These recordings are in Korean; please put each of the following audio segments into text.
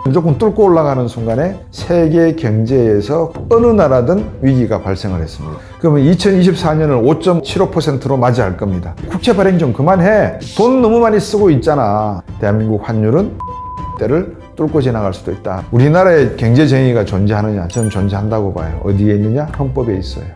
무조건 뚫고 올라가는 순간에 세계 경제에서 어느 나라든 위기가 발생을 했습니다. 그러면 2024년을 5.75%로 맞이할 겁니다. 국채 발행 좀 그만해. 돈 너무 많이 쓰고 있잖아. 대한민국 환율은 때를 뚫고 지나갈 수도 있다. 우리나라에 경제 정의가 존재하느냐? 저는 존재한다고 봐요. 어디에 있느냐? 헌법에 있어요.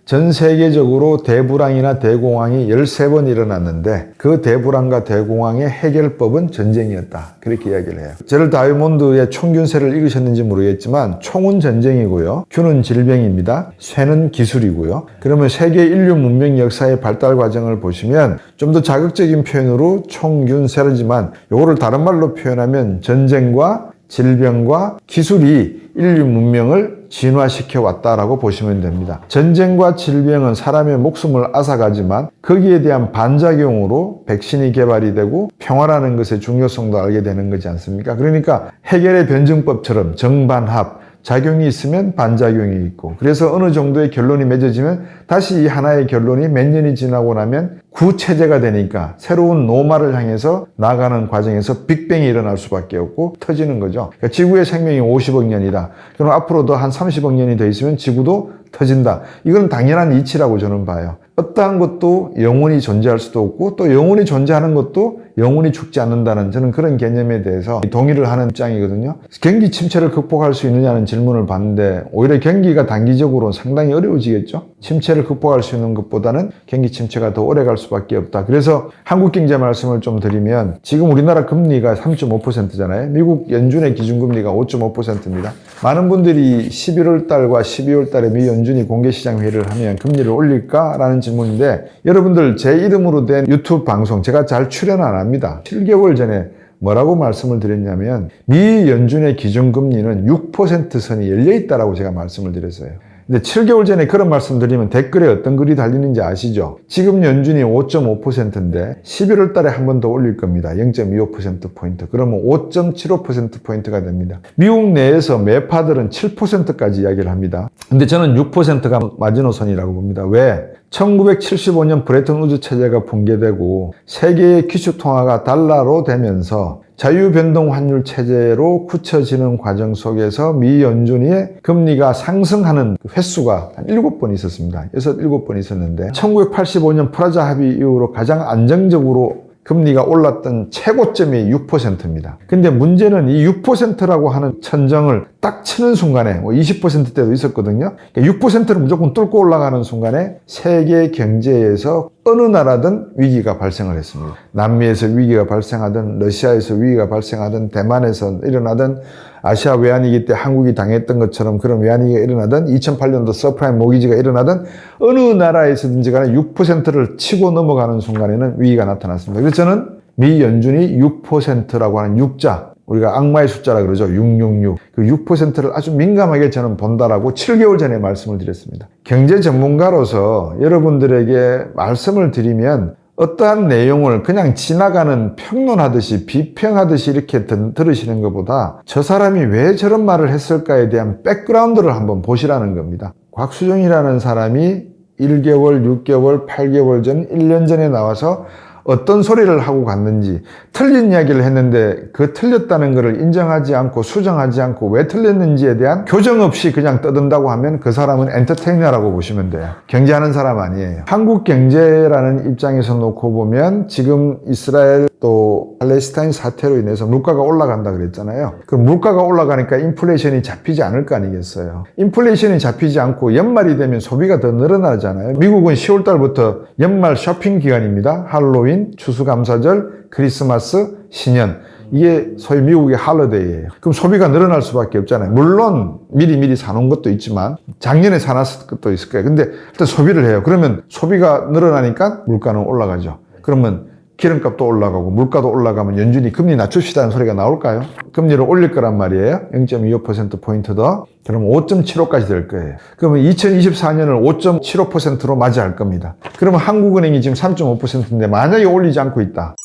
전 세계적으로 대불황이나 대공황이 13번 일어났는데 그 대불황과 대공황의 해결법은 전쟁이었다. 그렇게 이야기를 해요. 제럴 다이몬드의 총균세를 읽으셨는지 모르겠지만 총은 전쟁이고요. 균은 질병입니다. 쇠는 기술이고요. 그러면 세계 인류 문명 역사의 발달 과정을 보시면 좀 더 자극적인 표현으로 총균세라지만 이거를 다른 말로 표현하면 전쟁과 질병과 기술이 인류 문명을 진화시켜 왔다라고 보시면 됩니다. 전쟁과 질병은 사람의 목숨을 앗아가지만 거기에 대한 반작용으로 백신이 개발이 되고 평화라는 것의 중요성도 알게 되는 거지 않습니까? 그러니까 해결의 변증법처럼 정반합, 작용이 있으면 반작용이 있고 그래서 어느 정도의 결론이 맺어지면 다시 이 하나의 결론이 몇 년이 지나고 나면 구체제가 되니까 새로운 노말을 향해서 나가는 과정에서 빅뱅이 일어날 수밖에 없고 터지는 거죠. 그러니까 지구의 생명이 50억 년이다. 그럼 앞으로도 한 30억 년이 더 있으면 지구도 터진다. 이건 당연한 이치라고 저는 봐요. 어떠한 것도 영원히 존재할 수도 없고 또 영원히 존재하는 것도 영원히 죽지 않는다는 저는 그런 개념에 대해서 동의를 하는 입장이거든요. 경기 침체를 극복할 수 있느냐는 질문을 받는데 오히려 경기가 단기적으로 상당히 어려워지겠죠. 침체를 극복할 수 있는 것보다는 경기 침체가 더 오래 갈 수밖에 없다. 그래서 한국 경제 말씀을 좀 드리면 지금 우리나라 금리가 3.5%잖아요. 미국 연준의 기준금리가 5.5%입니다. 많은 분들이 11월 달과 12월 달에 미 연준이 공개시장 회의를 하면 금리를 올릴까라는 질문인데 여러분들 제 이름으로 된 유튜브 방송 제가 잘 출연 안 합니다. 7개월 전에 뭐라고 말씀을 드렸냐면 미 연준의 기준금리는 6% 선이 열려있다라고 제가 말씀을 드렸어요. 근데 7개월 전에 그런 말씀 드리면 댓글에 어떤 글이 달리는지 아시죠? 지금 연준이 5.5%인데 11월 달에 한 번 더 올릴 겁니다. 0.25%포인트. 그러면 5.75%포인트가 됩니다. 미국 내에서 매파들은 7%까지 이야기를 합니다. 근데 저는 6%가 마지노선이라고 봅니다. 왜? 1975년 브레튼 우드 체제가 붕괴되고 세계의 기축통화가 달러로 되면서 자유변동 환율 체제로 굳혀지는 과정 속에서 미 연준의 금리가 상승하는 횟수가 한 7번 있었습니다. 7번 있었는데 1985년 프라자 합의 이후로 가장 안정적으로 금리가 올랐던 최고점이 6%입니다. 근데 문제는 이 6%라고 하는 천정을 딱 치는 순간에 20%대도 있었거든요. 6%를 무조건 뚫고 올라가는 순간에 세계 경제에서 어느 나라든 위기가 발생을 했습니다. 남미에서 위기가 발생하든 러시아에서 위기가 발생하든 대만에서 일어나든 아시아 외환위기 때 한국이 당했던 것처럼 그런 외환위기가 일어나든 2008년도 서프라임 모기지가 일어나든 어느 나라에서든지 간에 6%를 치고 넘어가는 순간에는 위기가 나타났습니다. 그래서 저는 미 연준이 6%라고 하는 6자 우리가 악마의 숫자라 그러죠. 666. 그 6%를 아주 민감하게 저는 본다라고 7개월 전에 말씀을 드렸습니다. 경제 전문가로서 여러분들에게 말씀을 드리면 어떠한 내용을 그냥 지나가는 평론하듯이 비평하듯이 이렇게 들으시는 것보다 저 사람이 왜 저런 말을 했을까에 대한 백그라운드를 한번 보시라는 겁니다. 곽수정이라는 사람이 1개월, 6개월, 8개월 전, 1년 전에 나와서 어떤 소리를 하고 갔는지 틀린 이야기를 했는데 그 틀렸다는 것을 인정하지 않고 수정하지 않고 왜 틀렸는지에 대한 교정 없이 그냥 떠든다고 하면 그 사람은 엔터테이너라고 보시면 돼요. 경제하는 사람 아니에요. 한국 경제라는 입장에서 놓고 보면 지금 이스라엘 또 팔레스타인 사태로 인해서 물가가 올라간다 그랬잖아요. 그럼 물가가 올라가니까 인플레이션이 잡히지 않을 거 아니겠어요. 인플레이션이 잡히지 않고 연말이 되면 소비가 더 늘어나잖아요. 미국은 10월 달부터 연말 쇼핑 기간입니다. 할로윈, 추수감사절, 크리스마스, 신년. 이게 소위 미국의 할러데이예요. 그럼 소비가 늘어날 수밖에 없잖아요. 물론 미리 사놓은 것도 있지만 작년에 사놨을 것도 있을 거예요. 근데 일단 소비를 해요. 그러면 소비가 늘어나니까 물가는 올라가죠. 그러면 기름값도 올라가고 물가도 올라가면 연준이 금리 낮춥시다는 소리가 나올까요? 금리를 올릴 거란 말이에요. 0.25%포인트 더. 그러면 5.75까지 될 거예요. 그러면 2024년을 5.75%로 맞이할 겁니다. 그러면 한국은행이 지금 3.5%인데 만약에 올리지 않고 있다.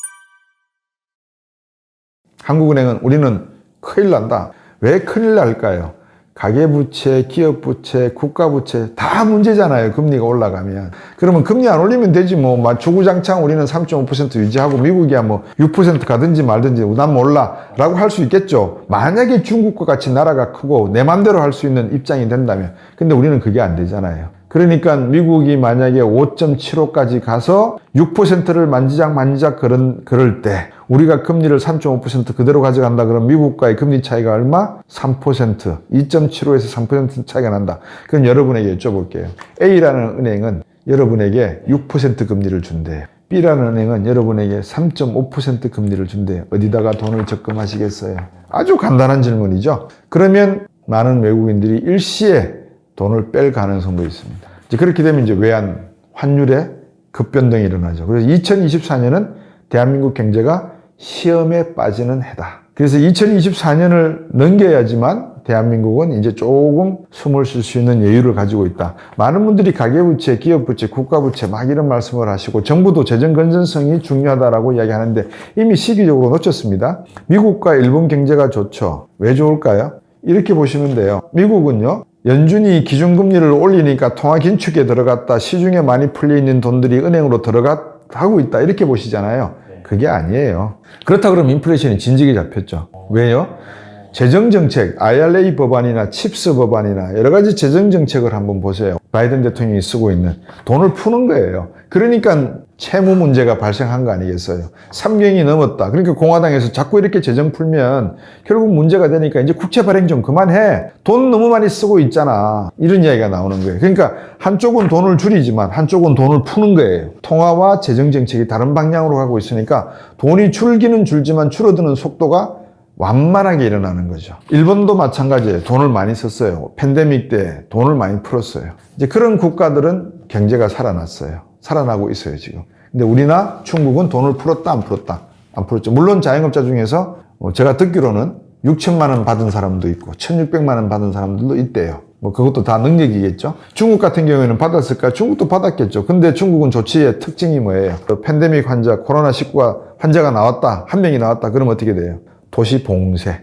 한국은행은 우리는 큰일 난다. 왜 큰일 날까요? 가계부채, 기업부채, 국가부채 다 문제잖아요. 금리가 올라가면. 그러면 금리 안 올리면 되지 뭐. 주구장창 우리는 3.5% 유지하고 미국이야 뭐 6% 가든지 말든지 난 몰라 라고 할 수 있겠죠. 만약에 중국과 같이 나라가 크고 내 맘대로 할 수 있는 입장이 된다면. 근데 우리는 그게 안 되잖아요. 그러니까 미국이 만약에 5.75까지 가서 6%를 만지작 그럴 때 우리가 금리를 3.5% 그대로 가져간다 그러면 미국과의 금리 차이가 얼마? 3%, 2.75에서 3% 차이가 난다. 그럼 여러분에게 여쭤볼게요. A라는 은행은 여러분에게 6% 금리를 준대요. B라는 은행은 여러분에게 3.5% 금리를 준대요. 어디다가 돈을 적금하시겠어요? 아주 간단한 질문이죠. 그러면 많은 외국인들이 일시에 돈을 뺄 가능성도 있습니다. 이제 그렇게 되면 이제 외환, 환율의 급변동이 일어나죠. 그래서 2024년은 대한민국 경제가 시험에 빠지는 해다. 그래서 2024년을 넘겨야지만 대한민국은 이제 조금 숨을 쉴 수 있는 여유를 가지고 있다. 많은 분들이 가계부채, 기업부채, 국가부채 막 이런 말씀을 하시고 정부도 재정 건전성이 중요하다라고 이야기하는데 이미 시기적으로 놓쳤습니다. 미국과 일본 경제가 좋죠. 왜 좋을까요? 이렇게 보시면 돼요. 미국은요. 연준이 기준금리를 올리니까 통화 긴축에 들어갔다. 시중에 많이 풀려있는 돈들이 은행으로 들어가고 있다. 이렇게 보시잖아요. 그게 아니에요. 그렇다 그러면 인플레이션이 진지게 잡혔죠. 왜요? 재정정책, IRA 법안이나 칩스 법안이나 여러 가지 재정정책을 한번 보세요. 바이든 대통령이 쓰고 있는 돈을 푸는 거예요. 그러니까 채무 문제가 발생한 거 아니겠어요? 3개월이 넘었다. 그러니까 공화당에서 자꾸 이렇게 재정 풀면 결국 문제가 되니까 이제 국채 발행 좀 그만해. 돈 너무 많이 쓰고 있잖아. 이런 이야기가 나오는 거예요. 그러니까 한쪽은 돈을 줄이지만 한쪽은 돈을 푸는 거예요. 통화와 재정 정책이 다른 방향으로 가고 있으니까 돈이 줄기는 줄지만 줄어드는 속도가 완만하게 일어나는 거죠. 일본도 마찬가지예요. 돈을 많이 썼어요. 팬데믹 때 돈을 많이 풀었어요. 이제 그런 국가들은 경제가 살아났어요. 살아나고 있어요, 지금. 근데 우리나 중국은 돈을 풀었다, 안 풀었다? 안 풀었죠. 물론 자영업자 중에서 제가 듣기로는 6천만 원 받은 사람도 있고 1,600만 원 받은 사람들도 있대요. 그것도 다 능력이겠죠. 중국 같은 경우에는 받았을까? 중국도 받았겠죠. 근데 중국은 조치의 특징이 뭐예요? 팬데믹 환자, 코로나19가 환자가 나왔다, 한 명이 나왔다. 그러면 어떻게 돼요? 도시 봉쇄.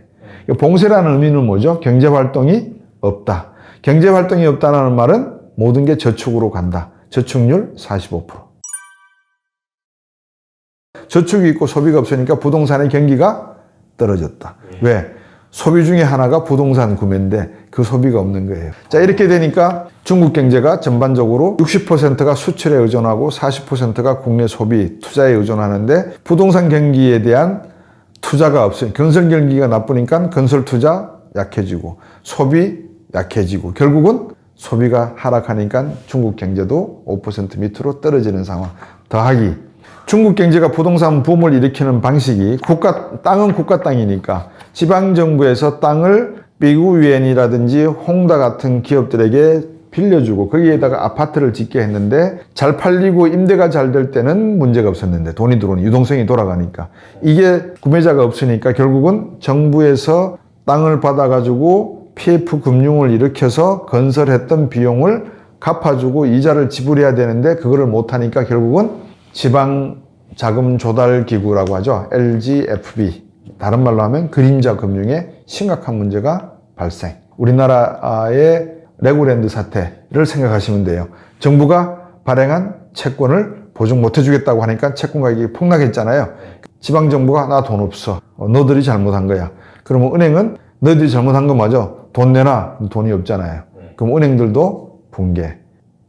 봉쇄라는 의미는 뭐죠? 경제 활동이 없다. 경제 활동이 없다는 말은 모든 게 저축으로 간다. 저축률 45%. 저축이 있고 소비가 없으니까 부동산의 경기가 떨어졌다. 왜? 소비 중에 하나가 부동산 구매인데 그 소비가 없는 거예요. 자, 이렇게 되니까 중국 경제가 전반적으로 60%가 수출에 의존하고 40%가 국내 소비, 투자에 의존하는데 부동산 경기에 대한 투자가 없으니 건설 경기가 나쁘니까 건설 투자 약해지고 소비 약해지고 결국은 소비가 하락하니까 중국 경제도 5% 밑으로 떨어지는 상황. 더하기 중국 경제가 부동산 붐을 일으키는 방식이 땅은 국가 땅이니까 지방정부에서 땅을 비구유엔이라든지 홍다 같은 기업들에게 빌려주고 거기에다가 아파트를 짓게 했는데 잘 팔리고 임대가 잘 될 때는 문제가 없었는데 돈이 들어오니 유동성이 돌아가니까 이게 구매자가 없으니까 결국은 정부에서 땅을 받아가지고 PF 금융을 일으켜서 건설했던 비용을 갚아주고 이자를 지불해야 되는데 그거를 못하니까 결국은 지방 자금 조달 기구라고 하죠. LGFB. 다른 말로 하면 그림자 금융에 심각한 문제가 발생. 우리나라의 레고랜드 사태를 생각하시면 돼요. 정부가 발행한 채권을 보증 못 해주겠다고 하니까 채권 가격이 폭락했잖아요. 지방정부가 나 돈 없어. 너들이 잘못한 거야. 그러면 은행은 너희들이 잘못한 거 맞아. 돈 내놔. 돈이 없잖아요. 그럼 은행들도 붕괴.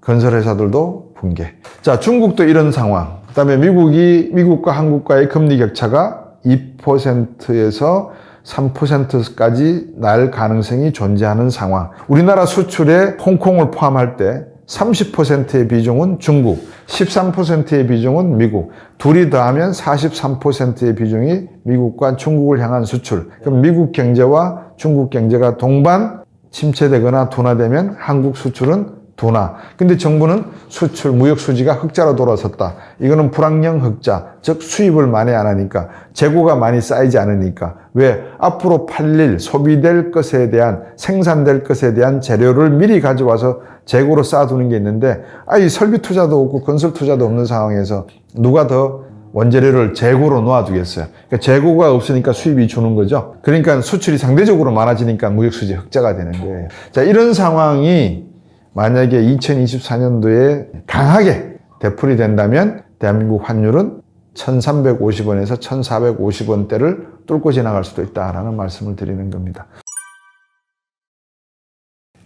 건설회사들도 붕괴. 자, 중국도 이런 상황. 그 다음에 미국과 한국과의 금리 격차가 2%에서 3%까지 날 가능성이 존재하는 상황. 우리나라 수출에 홍콩을 포함할 때 30%의 비중은 중국, 13%의 비중은 미국. 둘이 더하면 43%의 비중이 미국과 중국을 향한 수출. 그럼 미국 경제와 중국 경제가 동반 침체되거나 둔화되면 한국 수출은 둔화. 근데 정부는 수출, 무역 수지가 흑자로 돌아섰다. 이거는 불황형 흑자, 즉 수입을 많이 안 하니까, 재고가 많이 쌓이지 않으니까. 왜? 앞으로 팔릴, 소비될 것에 대한, 생산될 것에 대한 재료를 미리 가져와서 재고로 쌓아두는 게 있는데, 이 설비 투자도 없고 건설 투자도 없는 상황에서 누가 더 원재료를 재고로 놓아두겠어요. 그러니까 재고가 없으니까 수입이 주는 거죠. 그러니까 수출이 상대적으로 많아지니까 무역수지 흑자가 되는 거예요. 자, 이런 상황이 만약에 2024년도에 강하게 되풀이 된다면 대한민국 환율은 1350원에서 1450원대를 뚫고 지나갈 수도 있다라는 말씀을 드리는 겁니다.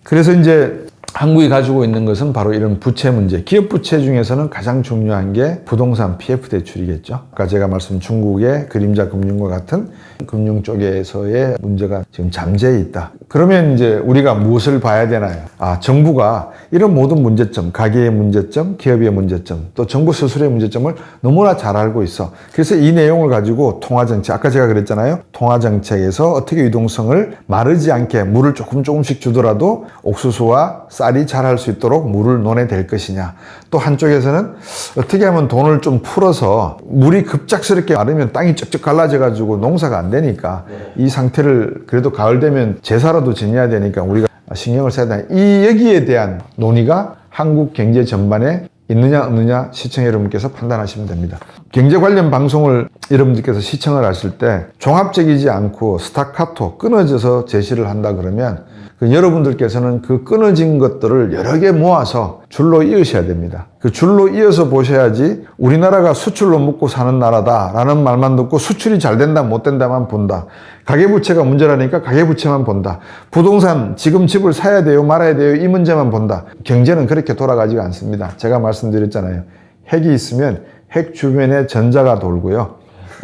그래서 이제 한국이 가지고 있는 것은 바로 이런 부채 문제. 기업 부채 중에서는 가장 중요한 게 부동산 PF 대출이겠죠. 아까 제가 말씀 중국의 그림자 금융과 같은 금융 쪽에서의 문제가 지금 잠재해 있다. 그러면 이제 우리가 무엇을 봐야 되나요? 정부가 이런 모든 문제점, 가계의 문제점, 기업의 문제점, 또 정부 스스로의 문제점을 너무나 잘 알고 있어. 그래서 이 내용을 가지고 통화정책, 아까 제가 그랬잖아요. 통화정책에서 어떻게 유동성을 마르지 않게 물을 조금씩 주더라도 옥수수와 쌀이 자랄 수 있도록 물을 논해댈 것이냐. 또 한쪽에서는 어떻게 하면 돈을 좀 풀어서 물이 급작스럽게 마르면 땅이 쩍쩍 갈라져가지고 농사가 안 되니까 이 상태를 그래도 가을 되면 제사라도 지내야 되니까 우리가 신경을 써야 된다. 여기에 대한 논의가 한국 경제 전반에 있느냐 없느냐 시청 여러분께서 판단하시면 됩니다. 경제 관련 방송을 여러분들께서 시청을 하실 때 종합적이지 않고 스타카토 끊어져서 제시를 한다 그러면 여러분들께서는 그 끊어진 것들을 여러 개 모아서 줄로 이으셔야 됩니다. 그 줄로 이어서 보셔야지 우리나라가 수출로 먹고 사는 나라다라는 말만 듣고 수출이 잘 된다 못 된다만 본다. 가계부채가 문제라니까 가계부채만 본다. 부동산 지금 집을 사야 돼요 말아야 돼요 이 문제만 본다. 경제는 그렇게 돌아가지가 않습니다. 제가 말씀드렸잖아요. 핵이 있으면 핵 주변에 전자가 돌고요.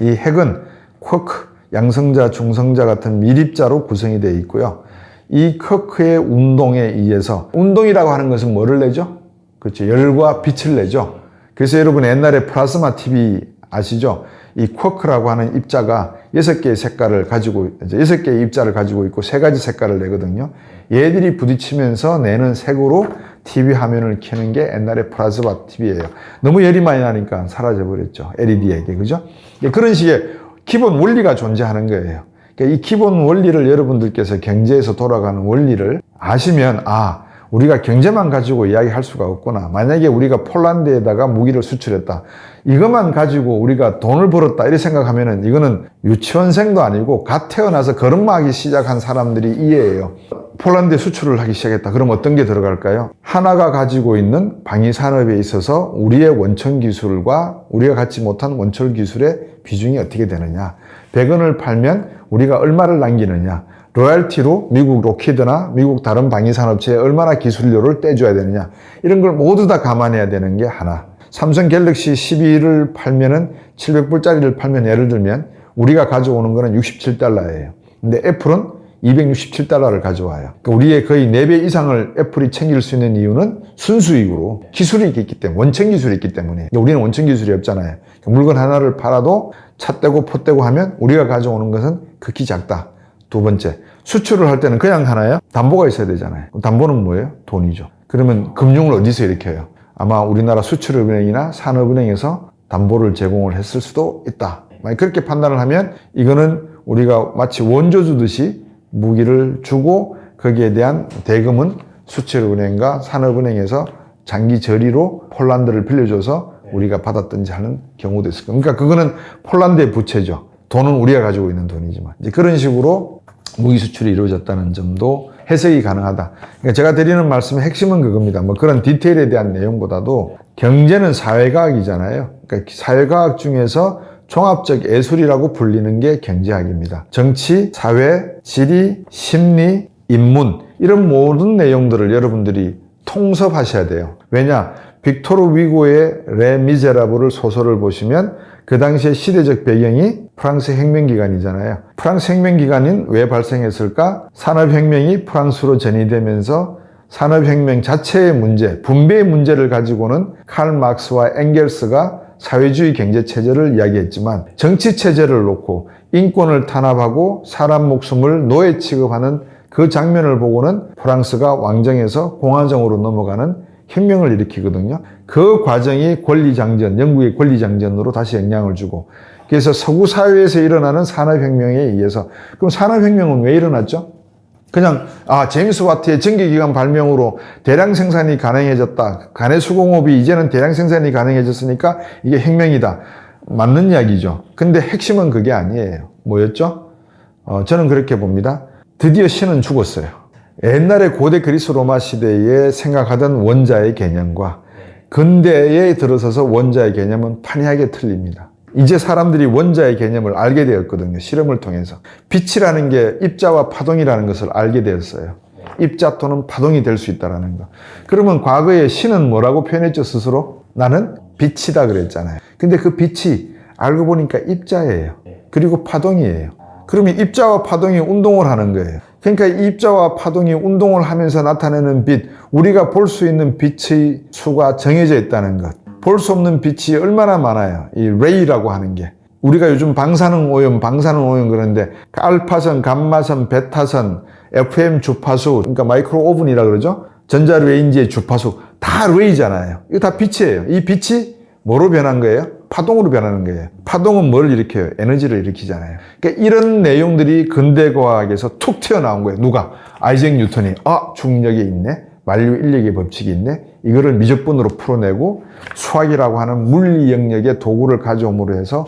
이 핵은 쿼크, 양성자, 중성자 같은 미립자로 구성이 되어 있고요. 이 쿼크의 운동에 의해서 운동이라고 하는 것은 뭐를 내죠? 그렇죠. 열과 빛을 내죠. 그래서 여러분 옛날에 플라즈마 TV 아시죠? 이 쿼크라고 하는 입자가 6개의 색깔을 가지고 6개의 입자를 가지고 있고 3가지 색깔을 내거든요. 얘들이 부딪히면서 내는 색으로 TV 화면을 켜는 게 옛날에 플라즈마 TV예요. 너무 열이 많이 나니까 사라져 버렸죠. LED에게. 그죠? 그런 식의 기본 원리가 존재하는 거예요. 이 기본 원리를 여러분들께서 경제에서 돌아가는 원리를 아시면 우리가 경제만 가지고 이야기할 수가 없구나. 만약에 우리가 폴란드에다가 무기를 수출했다. 이것만 가지고 우리가 돈을 벌었다. 이렇게 생각하면은 이거는 유치원생도 아니고 갓 태어나서 걸음마하기 시작한 사람들이 이해해요. 폴란드에 수출을 하기 시작했다. 그럼 어떤 게 들어갈까요? 하나가 가지고 있는 방위산업에 있어서 우리의 원천 기술과 우리가 갖지 못한 원철 기술의 비중이 어떻게 되느냐. 100원을 팔면 우리가 얼마를 남기느냐. 로얄티로 미국 로키드나 미국 다른 방위산업체에 얼마나 기술료를 떼줘야 되느냐. 이런 걸 모두 다 감안해야 되는 게 하나. 삼성 갤럭시 12를 팔면은 700불짜리를 팔면 예를 들면 우리가 가져오는 거는 67달러예요. 근데 애플은 267달러를 가져와요. 그러니까 우리의 거의 4배 이상을 애플이 챙길 수 있는 이유는 순수익으로 기술이 있기 때문에, 원천 기술이 있기 때문에. 우리는 원천 기술이 없잖아요. 물건 하나를 팔아도 차 떼고 포 떼고 하면 우리가 가져오는 것은 극히 작다. 두 번째, 수출을 할 때는 그냥 하나요? 담보가 있어야 되잖아요. 담보는 뭐예요? 돈이죠. 그러면 금융을 어디서 일으켜요? 아마 우리나라 수출은행이나 산업은행에서 담보를 제공을 했을 수도 있다. 만약 그렇게 판단을 하면 이거는 우리가 마치 원조 주듯이 무기를 주고 거기에 대한 대금은 수출은행과 산업은행에서 장기 저리로 폴란드를 빌려줘서 우리가 받았든지 하는 경우도 있을 거예요. 그러니까 그거는 폴란드의 부채죠. 돈은 우리가 가지고 있는 돈이지만 이제 그런 식으로 무기 수출이 이루어졌다는 점도 해석이 가능하다. 그러니까 제가 드리는 말씀의 핵심은 그겁니다. 뭐 그런 디테일에 대한 내용보다도 경제는 사회과학이잖아요. 그러니까 사회과학 중에서 종합적 예술이라고 불리는 게 경제학입니다. 정치, 사회, 지리, 심리, 인문 이런 모든 내용들을 여러분들이 통섭하셔야 돼요. 왜냐? 빅토르 위고의 레 미제라블을 소설을 보시면 그 당시의 시대적 배경이 프랑스 혁명기간이잖아요. 프랑스 혁명기간인 왜 발생했을까? 산업혁명이 프랑스로 전이되면서 산업혁명 자체의 문제, 분배의 문제를 가지고는 칼 막스와 엥겔스가 사회주의 경제체제를 이야기했지만 정치체제를 놓고 인권을 탄압하고 사람 목숨을 노예 취급하는 그 장면을 보고는 프랑스가 왕정에서 공화정으로 넘어가는 혁명을 일으키거든요. 그 과정이 권리장전, 영국의 권리장전으로 다시 영향을 주고 그래서 서구 사회에서 일어나는 산업혁명에 의해서 그럼 산업혁명은 왜 일어났죠? 그냥 제임스 와트의 전기기관 발명으로 대량 생산이 가능해졌다. 간의 수공업이 이제는 대량 생산이 가능해졌으니까 이게 혁명이다. 맞는 이야기죠. 근데 핵심은 그게 아니에요. 뭐였죠? 저는 그렇게 봅니다. 드디어 신은 죽었어요. 옛날에 고대 그리스 로마 시대에 생각하던 원자의 개념과 근대에 들어서서 원자의 개념은 판이하게 틀립니다. 이제 사람들이 원자의 개념을 알게 되었거든요. 실험을 통해서. 빛이라는 게 입자와 파동이라는 것을 알게 되었어요. 입자 또는 파동이 될 수 있다는 거. 그러면 과거에 신은 뭐라고 표현했죠, 스스로? 나는 빛이다 그랬잖아요. 근데 그 빛이 알고 보니까 입자예요. 그리고 파동이에요. 그러면 입자와 파동이 운동을 하는 거예요. 그러니까 입자와 파동이 운동을 하면서 나타내는 빛, 우리가 볼 수 있는 빛의 수가 정해져 있다는 것. 볼 수 없는 빛이 얼마나 많아요. 이 레이라고 하는 게. 우리가 요즘 방사능 오염 그러는데 알파선, 감마선, 베타선, FM 주파수, 그러니까 마이크로 오븐이라 그러죠. 전자레인지의 주파수 다 레이잖아요. 이거 다 빛이에요. 이 빛이 뭐로 변한 거예요? 파동으로 변하는 거예요. 파동은 뭘 일으켜요? 에너지를 일으키잖아요. 그러니까 이런 내용들이 근대과학에서 툭 튀어나온 거예요. 누가? 아이작 뉴턴이 중력이 있네. 만류 인력의 법칙이 있네. 이거를 미적분으로 풀어내고 수학이라고 하는 물리 영역의 도구를 가져옴으로 해서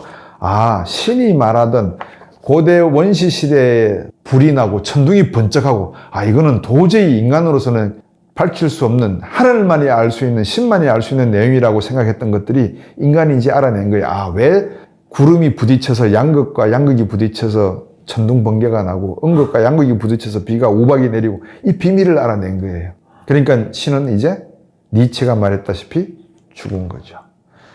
신이 말하던 고대 원시 시대에 불이 나고 천둥이 번쩍하고 이거는 도저히 인간으로서는 밝힐 수 없는 하늘만이 알 수 있는 신만이 알 수 있는 내용이라고 생각했던 것들이 인간이 이제 알아낸 거예요. 왜 구름이 부딪혀서 양극과 양극이 부딪혀서 천둥 번개가 나고 음극과 양극이 부딪혀서 비가 우박이 내리고 이 비밀을 알아낸 거예요. 그러니까 신은 이제 니체가 말했다시피 죽은 거죠.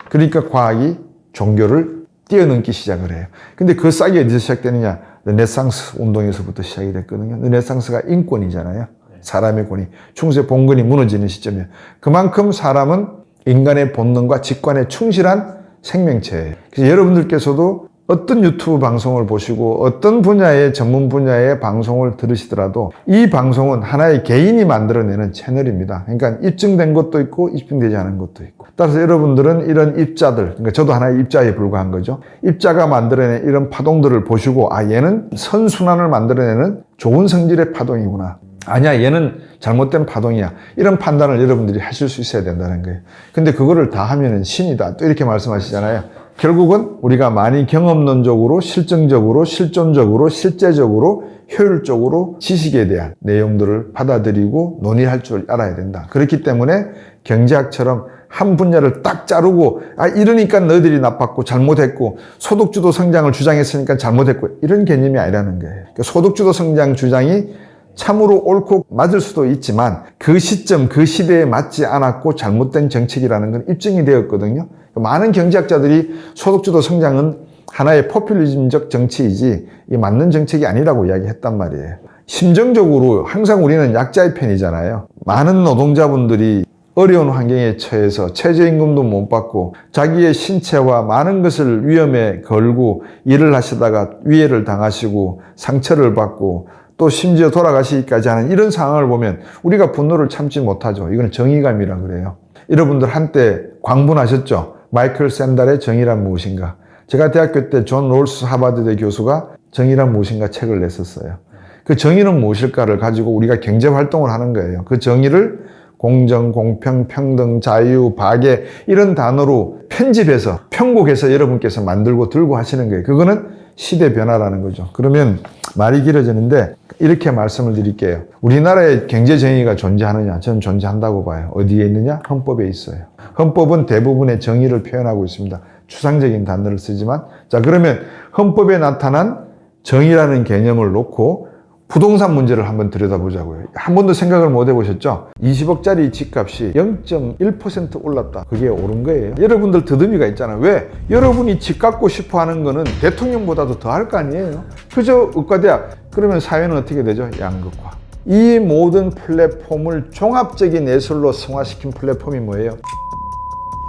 그러니까 과학이 종교를 뛰어넘기 시작을 해요. 근데 그 싹이 어디서 시작되느냐? 르네상스 운동에서부터 시작이 됐거든요. 르네상스가 인권이잖아요. 사람의 권위, 충세 본권이 무너지는 시점이에요. 그만큼 사람은 인간의 본능과 직관에 충실한 생명체예요. 그래서 여러분들께서도 어떤 유튜브 방송을 보시고 어떤 분야의 전문 분야의 방송을 들으시더라도 이 방송은 하나의 개인이 만들어내는 채널입니다. 그러니까 입증된 것도 있고 입증되지 않은 것도 있고. 따라서 여러분들은 이런 입자들, 그러니까 저도 하나의 입자에 불과한 거죠. 입자가 만들어낸 이런 파동들을 보시고 얘는 선순환을 만들어내는 좋은 성질의 파동이구나. 아니야, 얘는 잘못된 파동이야. 이런 판단을 여러분들이 하실 수 있어야 된다는 거예요. 근데 그거를 다 하면은 신이다. 또 이렇게 말씀하시잖아요. 결국은 우리가 많이 경험론적으로, 실증적으로, 실존적으로, 실제적으로, 효율적으로 지식에 대한 내용들을 받아들이고 논의할 줄 알아야 된다. 그렇기 때문에 경제학처럼 한 분야를 딱 자르고 이러니까 너희들이 나빴고 잘못했고 소득주도 성장을 주장했으니까 잘못했고 이런 개념이 아니라는 거예요. 그러니까 소득주도 성장 주장이 참으로 옳고 맞을 수도 있지만 그 시점, 그 시대에 맞지 않았고 잘못된 정책이라는 건 입증이 되었거든요. 많은 경제학자들이 소득주도 성장은 하나의 포퓰리즘적 정치이지 이 맞는 정책이 아니라고 이야기했단 말이에요. 심정적으로 항상 우리는 약자의 편이잖아요. 많은 노동자분들이 어려운 환경에 처해서 최저임금도 못 받고 자기의 신체와 많은 것을 위험에 걸고 일을 하시다가 위해를 당하시고 상처를 받고 또 심지어 돌아가시기까지 하는 이런 상황을 보면 우리가 분노를 참지 못하죠. 이건 정의감이라 그래요. 여러분들 한때 광분하셨죠? 마이클 샌달의 정의란 무엇인가? 제가 대학교 때 존 롤스 하버드대 교수가 정의란 무엇인가 책을 냈었어요. 그 정의는 무엇일까를 가지고 우리가 경제활동을 하는 거예요. 그 정의를 공정, 공평, 평등, 자유, 박애 이런 단어로 편집해서 편곡해서 여러분께서 만들고 들고 하시는 거예요. 그거는 시대 변화라는 거죠. 그러면 말이 길어지는데 이렇게 말씀을 드릴게요. 우리나라에 경제 정의가 존재하느냐? 저는 존재한다고 봐요. 어디에 있느냐? 헌법에 있어요. 헌법은 대부분의 정의를 표현하고 있습니다. 추상적인 단어를 쓰지만 자 그러면 헌법에 나타난 정의라는 개념을 놓고 부동산 문제를 한번 들여다보자고요. 한 번도 생각을 못 해보셨죠? 20억짜리 집값이 0.1% 올랐다. 그게 옳은 거예요. 여러분들 더듬이가 있잖아요. 왜? 여러분이 집 갖고 싶어 하는 거는 대통령보다도 더 할 거 아니에요. 그저 의과대학. 그러면 사회는 어떻게 되죠? 양극화. 이 모든 플랫폼을 종합적인 예술로 승화시킨 플랫폼이 뭐예요?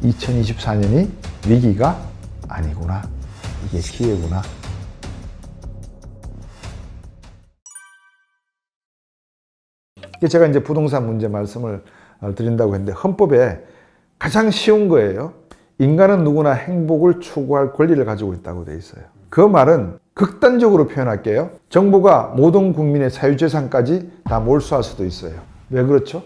2024년이 위기가 아니구나. 이게 기회구나. 제가 이제 부동산 문제 말씀을 드린다고 했는데 헌법에 가장 쉬운 거예요. 인간은 누구나 행복을 추구할 권리를 가지고 있다고 돼 있어요. 그 말은 극단적으로 표현할게요. 정부가 모든 국민의 사유재산까지 다 몰수할 수도 있어요. 왜 그렇죠?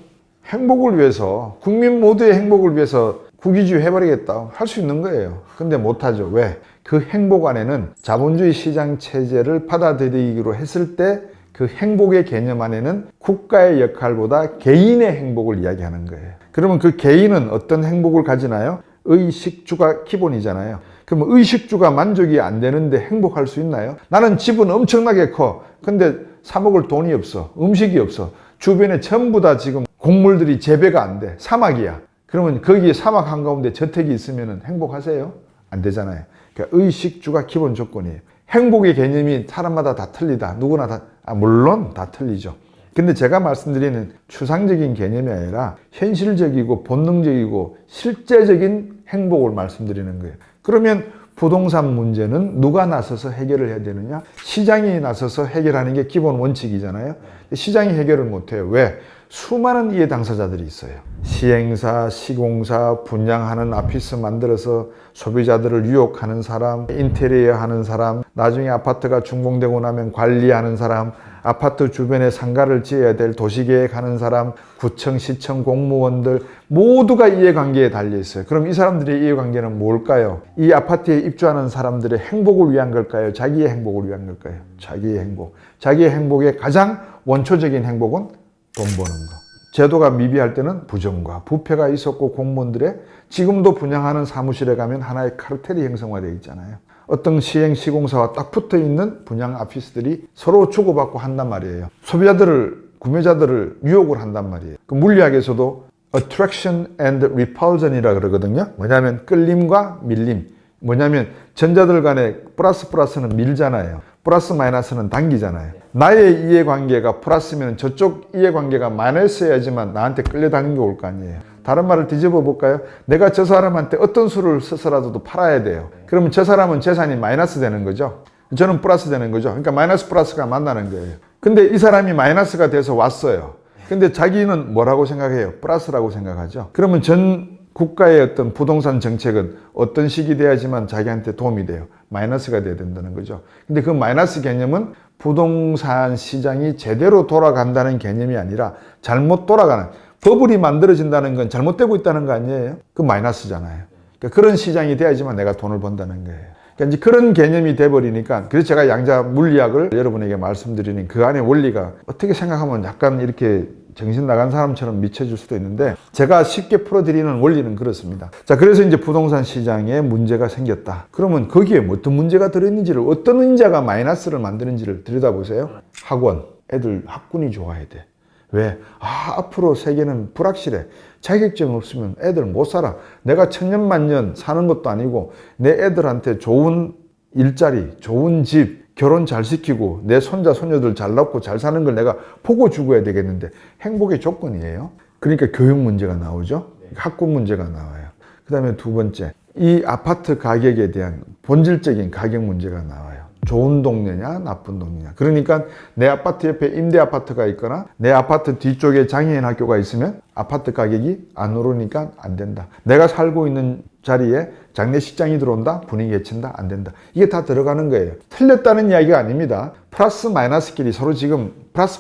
행복을 위해서, 국민 모두의 행복을 위해서 국위주의 해버리겠다. 할 수 있는 거예요. 근데 못하죠. 왜? 그 행복 안에는 자본주의 시장 체제를 받아들이기로 했을 때 그 행복의 개념 안에는 국가의 역할보다 개인의 행복을 이야기하는 거예요. 그러면 그 개인은 어떤 행복을 가지나요? 의식주가 기본이잖아요. 그러면 의식주가 만족이 안 되는데 행복할 수 있나요? 나는 집은 엄청나게 커. 근데 사 먹을 돈이 없어. 음식이 없어. 주변에 전부 다 지금 곡물들이 재배가 안 돼. 사막이야. 그러면 거기에 사막 한가운데 저택이 있으면 행복하세요? 안 되잖아요. 그러니까 의식주가 기본 조건이에요. 행복의 개념이 사람마다 다 틀리다. 누구나 다, 물론 다 틀리죠. 근데 제가 말씀드리는 추상적인 개념이 아니라 현실적이고 본능적이고 실제적인 행복을 말씀드리는 거예요. 그러면 부동산 문제는 누가 나서서 해결을 해야 되느냐? 시장이 나서서 해결하는 게 기본 원칙이잖아요. 시장이 해결을 못해요. 왜? 수많은 이해 당사자들이 있어요. 시행사, 시공사, 분양하는 아피스 만들어서 소비자들을 유혹하는 사람, 인테리어 하는 사람, 나중에 아파트가 준공되고 나면 관리하는 사람, 아파트 주변에 상가를 지어야 될 도시계획하는 사람, 구청, 시청 공무원들 모두가 이해관계에 달려있어요. 그럼 이 사람들의 이해관계는 뭘까요? 이 아파트에 입주하는 사람들의 행복을 위한 걸까요? 자기의 행복을 위한 걸까요? 자기의 행복. 자기의 행복의 가장 원초적인 행복은 돈 버는 거. 제도가 미비할 때는 부정과 부패가 있었고 공무원들의 지금도 분양하는 사무실에 가면 하나의 카르텔이 형성화되어 있잖아요. 어떤 시행 시공사와 딱 붙어 있는 분양 아피스들이 서로 주고받고 한단 말이에요. 소비자들을, 구매자들을 유혹을 한단 말이에요. 그 물리학에서도 attraction and repulsion이라 그러거든요. 뭐냐면 끌림과 밀림. 뭐냐면 전자들 간에 플러스는 밀잖아요. 플러스 마이너스는 당기잖아요. 나의 이해관계가 플러스면 저쪽 이해관계가 마이너스여야지만 나한테 끌려다니는 게 올 거 아니에요. 다른 말을 뒤집어 볼까요? 내가 저 사람한테 어떤 수를 써서라도 팔아야 돼요. 그러면 저 사람은 재산이 마이너스 되는 거죠. 저는 플러스 되는 거죠. 그러니까 마이너스 플러스가 만나는 거예요. 근데 이 사람이 마이너스가 돼서 왔어요. 근데 자기는 뭐라고 생각해요? 플러스라고 생각하죠. 그러면 전 국가의 어떤 부동산 정책은 어떤 식이 돼야지만 자기한테 도움이 돼요. 마이너스가 돼야 된다는 거죠. 근데 그 마이너스 개념은 부동산 시장이 제대로 돌아간다는 개념이 아니라 잘못 돌아가는, 버블이 만들어진다는 건 잘못되고 있다는 거 아니에요? 그 마이너스잖아요. 그러니까 그런 시장이 돼야지만 내가 돈을 번다는 거예요. 그러니까 이제 그런 개념이 돼버리니까, 그래서 제가 양자 물리학을 여러분에게 말씀드리는 그 안의 원리가 어떻게 생각하면 약간 이렇게 정신 나간 사람처럼 미쳐질 수도 있는데, 제가 쉽게 풀어드리는 원리는 그렇습니다. 자, 그래서 이제 부동산 시장에 문제가 생겼다. 그러면 거기에 어떤 문제가 들어있는지를, 어떤 인자가 마이너스를 만드는지를 들여다보세요. 학원, 애들 학군이 좋아야 돼. 왜? 앞으로 세계는 불확실해. 자격증 없으면 애들 못 살아. 내가 천년만년 사는 것도 아니고 내 애들한테 좋은 일자리, 좋은 집, 결혼 잘 시키고 내 손자, 손녀들 잘 낳고 잘 사는 걸 내가 보고 죽어야 되겠는데 행복의 조건이에요. 그러니까 교육 문제가 나오죠. 학군 문제가 나와요. 그 다음에 두 번째, 이 아파트 가격에 대한 본질적인 가격 문제가 나와요. 좋은 동네냐 나쁜 동네냐. 그러니까 내 아파트 옆에 임대 아파트가 있거나 내 아파트 뒤쪽에 장애인 학교가 있으면 아파트 가격이 안 오르니까 안 된다. 내가 살고 있는 자리에 장례식장이 들어온다? 분위기 해친다? 안 된다. 이게 다 들어가는 거예요. 틀렸다는 이야기가 아닙니다. 플러스 마이너스끼리 서로 지금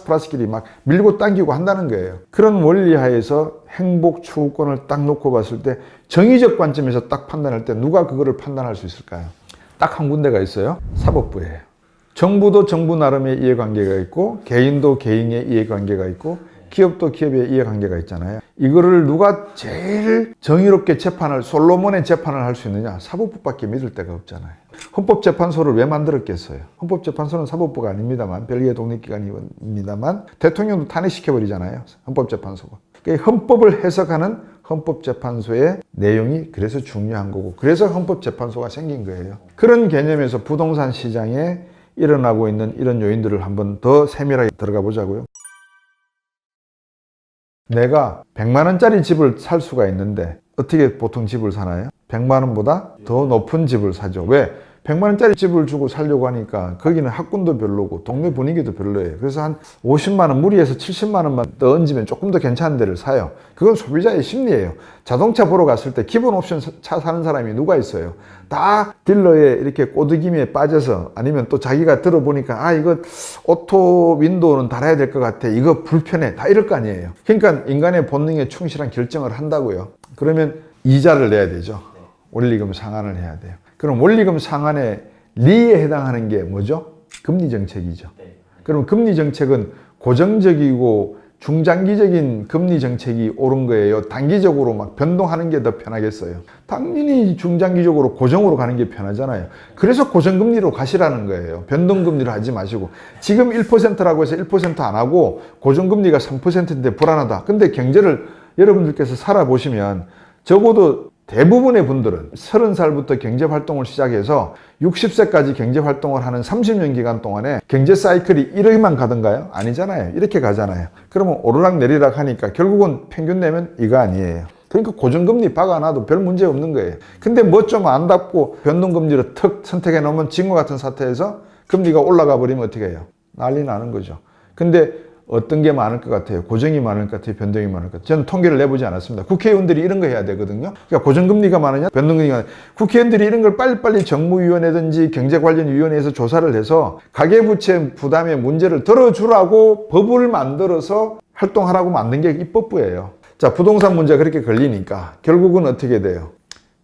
플러스끼리 막 밀고 당기고 한다는 거예요. 그런 원리 하에서 행복 추구권을 딱 놓고 봤을 때 정의적 관점에서 딱 판단할 때 누가 그거를 판단할 수 있을까요? 딱 한 군데가 있어요. 사법부예요. 정부도 정부 나름의 이해관계가 있고 개인도 개인의 이해관계가 있고 기업도 기업의 이해관계가 있잖아요. 이거를 누가 제일 정의롭게 재판을, 솔로몬의 재판을 할 수 있느냐? 사법부밖에 믿을 데가 없잖아요. 헌법재판소를 왜 만들었겠어요? 헌법재판소는 사법부가 아닙니다만, 별개의 독립기관입니다만 대통령도 탄핵시켜버리잖아요. 헌법재판소가. 그러니까 헌법을 해석하는 헌법재판소의 내용이 그래서 중요한 거고, 그래서 헌법재판소가 생긴 거예요. 그런 개념에서 부동산 시장에 일어나고 있는 이런 요인들을 한번 더 세밀하게 들어가 보자고요. 내가 100만 원짜리 집을 살 수가 있는데 어떻게 보통 집을 사나요? 100만 원보다 더 높은 집을 사죠. 왜? 100만 원짜리 집을 주고 살려고 하니까 거기는 학군도 별로고 동네 분위기도 별로예요. 그래서 한 50만 원, 무리해서 70만 원만 더 얹으면 조금 더 괜찮은 데를 사요. 그건 소비자의 심리예요. 자동차 보러 갔을 때 기본 옵션 차 사는 사람이 누가 있어요? 다 딜러에 이렇게 꼬드김에 빠져서, 아니면 또 자기가 들어보니까 이거 오토 윈도우는 달아야 될 것 같아. 이거 불편해. 다 이럴 거 아니에요. 그러니까 인간의 본능에 충실한 결정을 한다고요. 그러면 이자를 내야 되죠. 원리금 상환을 해야 돼요. 그럼 원리금 상환의 리에 해당하는 게 뭐죠? 금리 정책이죠. 그럼 금리 정책은 고정적이고 중장기적인 금리 정책이 옳은 거예요. 단기적으로 막 변동하는 게 더 편하겠어요. 당연히 중장기적으로 고정으로 가는 게 편하잖아요. 그래서 고정금리로 가시라는 거예요. 변동금리로 하지 마시고. 지금 1%라고 해서 1% 안 하고 고정금리가 3%인데 불안하다. 근데 경제를 여러분들께서 살아보시면 적어도 대부분의 분들은 30살부터 경제활동을 시작해서 60세까지 경제활동을 하는 30년 기간 동안에 경제 사이클이 이렇게만 가던가요? 아니잖아요. 이렇게 가잖아요. 그러면 오르락 내리락 하니까 결국은 평균 내면 이거 아니에요. 그러니까 고정금리 박아놔도 별 문제 없는 거예요. 근데 뭐 좀 안답고 변동금리로 턱 선택해 놓으면 지금과 같은 사태에서 금리가 올라가 버리면 어떻게 해요? 난리 나는 거죠. 근데 어떤 게 많을 것 같아요? 고정이 많을 것 같아요? 변동이 많을 것 같아요? 저는 통계를 내보지 않았습니다. 국회의원들이 이런 거 해야 되거든요. 그러니까 고정금리가 많으냐? 변동금리가 많으냐? 국회의원들이 이런 걸 빨리빨리 정무위원회든지 경제관련위원회에서 조사를 해서 가계부채 부담의 문제를 들어주라고 법을 만들어서 활동하라고 만든 게 입법부예요. 자, 부동산 문제가 그렇게 걸리니까 결국은 어떻게 돼요?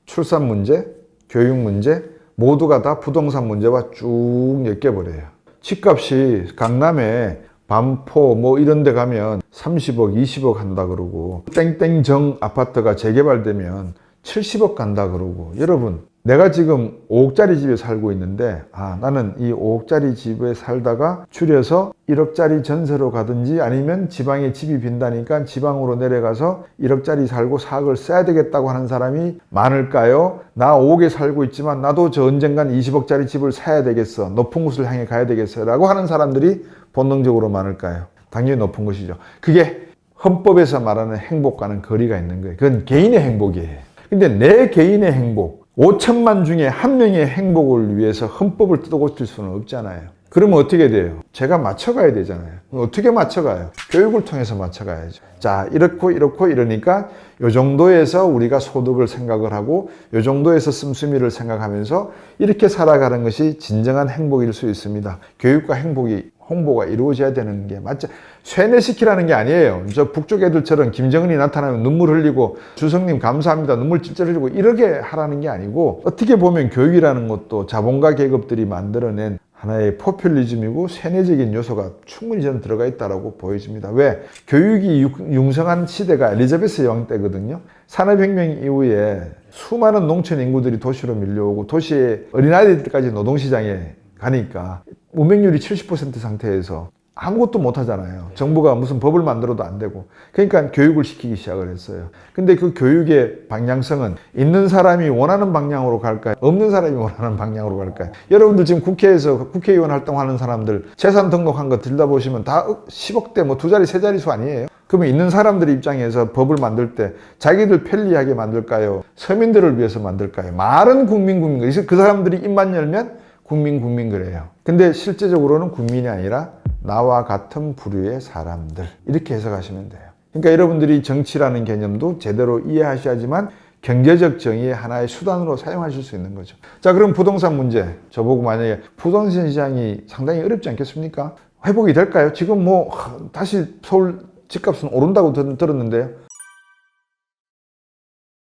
출산 문제, 교육 문제 모두가 다 부동산 문제와 쭉 엮여버려요. 집값이 강남에 반포 뭐 이런 데 가면 30억, 20억 한다 그러고 땡땡정 아파트가 재개발되면 70억 간다 그러고 여러분 내가 지금 5억짜리 집에 살고 있는데 나는 이 5억짜리 집에 살다가 줄여서 1억짜리 전세로 가든지 아니면 지방에 집이 빈다니까 지방으로 내려가서 1억짜리 살고 4억을 써야 되겠다고 하는 사람이 많을까요? 나 5억에 살고 있지만 나도 저 언젠간 20억짜리 집을 사야 되겠어. 높은 곳을 향해 가야 되겠어. 라고 하는 사람들이 본능적으로 많을까요? 당연히 높은 것이죠. 그게 헌법에서 말하는 행복과는 거리가 있는 거예요. 그건 개인의 행복이에요. 근데 내 개인의 행복, 5천만 중에 한 명의 행복을 위해서 헌법을 뜯어고칠 수는 없잖아요. 그러면 어떻게 돼요? 제가 맞춰가야 되잖아요. 어떻게 맞춰가요? 교육을 통해서 맞춰가야죠. 자, 이렇고 이러니까 요 정도에서 우리가 소득을 생각을 하고 요 정도에서 씀씀이를 생각하면서 이렇게 살아가는 것이 진정한 행복일 수 있습니다. 교육과 행복이 홍보가 이루어져야 되는 게 맞죠. 쇠뇌시키라는 게 아니에요. 저 북쪽 애들처럼 김정은이 나타나면 눈물 흘리고 주성님 감사합니다 눈물 찔찔 흘리고 이렇게 하라는 게 아니고 어떻게 보면 교육이라는 것도 자본가 계급들이 만들어낸 하나의 포퓰리즘이고 세뇌적인 요소가 충분히 저는 들어가 있다고 보여집니다. 왜? 교육이 융성한 시대가 엘리자베스 여왕 때거든요. 산업혁명 이후에 수많은 농촌 인구들이 도시로 밀려오고 도시의 어린아이들까지 노동시장에 가니까 문맹률이 70% 상태에서 아무것도 못하잖아요. 정부가 무슨 법을 만들어도 안 되고. 그러니까 교육을 시키기 시작을 했어요. 근데 그 교육의 방향성은 있는 사람이 원하는 방향으로 갈까요? 없는 사람이 원하는 방향으로 갈까요? 여러분들 지금 국회에서 국회의원 활동하는 사람들 재산 등록한 거 들여다보시면 다 10억대 뭐 두 자리 세 자리수 아니에요? 그러면 있는 사람들 입장에서 법을 만들 때 자기들 편리하게 만들까요? 서민들을 위해서 만들까요? 말은 국민 그래서 그 사람들이 입만 열면 국민 그래요. 근데 실제적으로는 국민이 아니라 나와 같은 부류의 사람들 이렇게 해석하시면 돼요. 그러니까 여러분들이 정치라는 개념도 제대로 이해하셔야지만 경제적 정의의 하나의 수단으로 사용하실 수 있는 거죠. 자, 그럼 부동산 문제 저보고 만약에 부동산 시장이 상당히 어렵지 않겠습니까? 회복이 될까요? 지금 뭐 다시 서울 집값은 오른다고 들었는데요.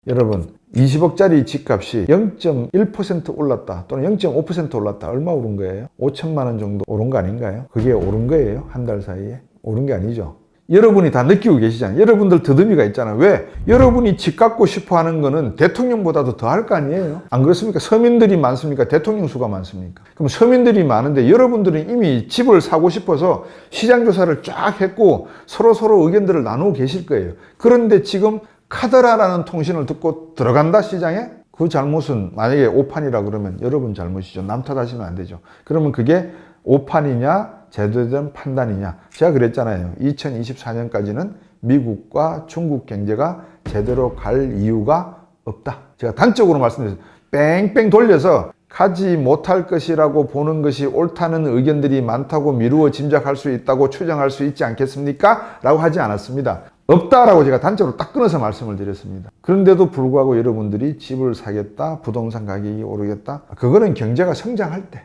여러분 20억짜리 집값이 0.1% 올랐다 또는 0.5% 올랐다. 얼마 오른 거예요? 5천만 원 정도 오른 거 아닌가요? 그게 오른 거예요? 한 달 사이에? 오른 게 아니죠. 여러분이 다 느끼고 계시잖아요. 여러분들 더듬이가 있잖아요. 왜? 여러분이 집 갖고 싶어 하는 거는 대통령보다도 더 할 거 아니에요? 안 그렇습니까? 서민들이 많습니까? 대통령 수가 많습니까? 그럼 서민들이 많은데 여러분들은 이미 집을 사고 싶어서 시장조사를 쫙 했고 서로 의견들을 나누고 계실 거예요. 그런데 지금 카더라라는 통신을 듣고 들어간다 시장에? 그 잘못은 만약에 오판이라 그러면 여러분 잘못이죠. 남 탓하시면 안 되죠. 그러면 그게 오판이냐 제대로 된 판단이냐. 제가 그랬잖아요. 2024년까지는 미국과 중국 경제가 제대로 갈 이유가 없다. 제가 단적으로 말씀드렸어요. 뺑뺑 돌려서 가지 못할 것이라고 보는 것이 옳다는 의견들이 많다고 미루어 짐작할 수 있다고 추정할 수 있지 않겠습니까? 라고 하지 않았습니다. 없다라고 제가 단적으로 딱 끊어서 말씀을 드렸습니다. 그런데도 불구하고 여러분들이 집을 사겠다, 부동산 가격이 오르겠다. 그거는 경제가 성장할 때,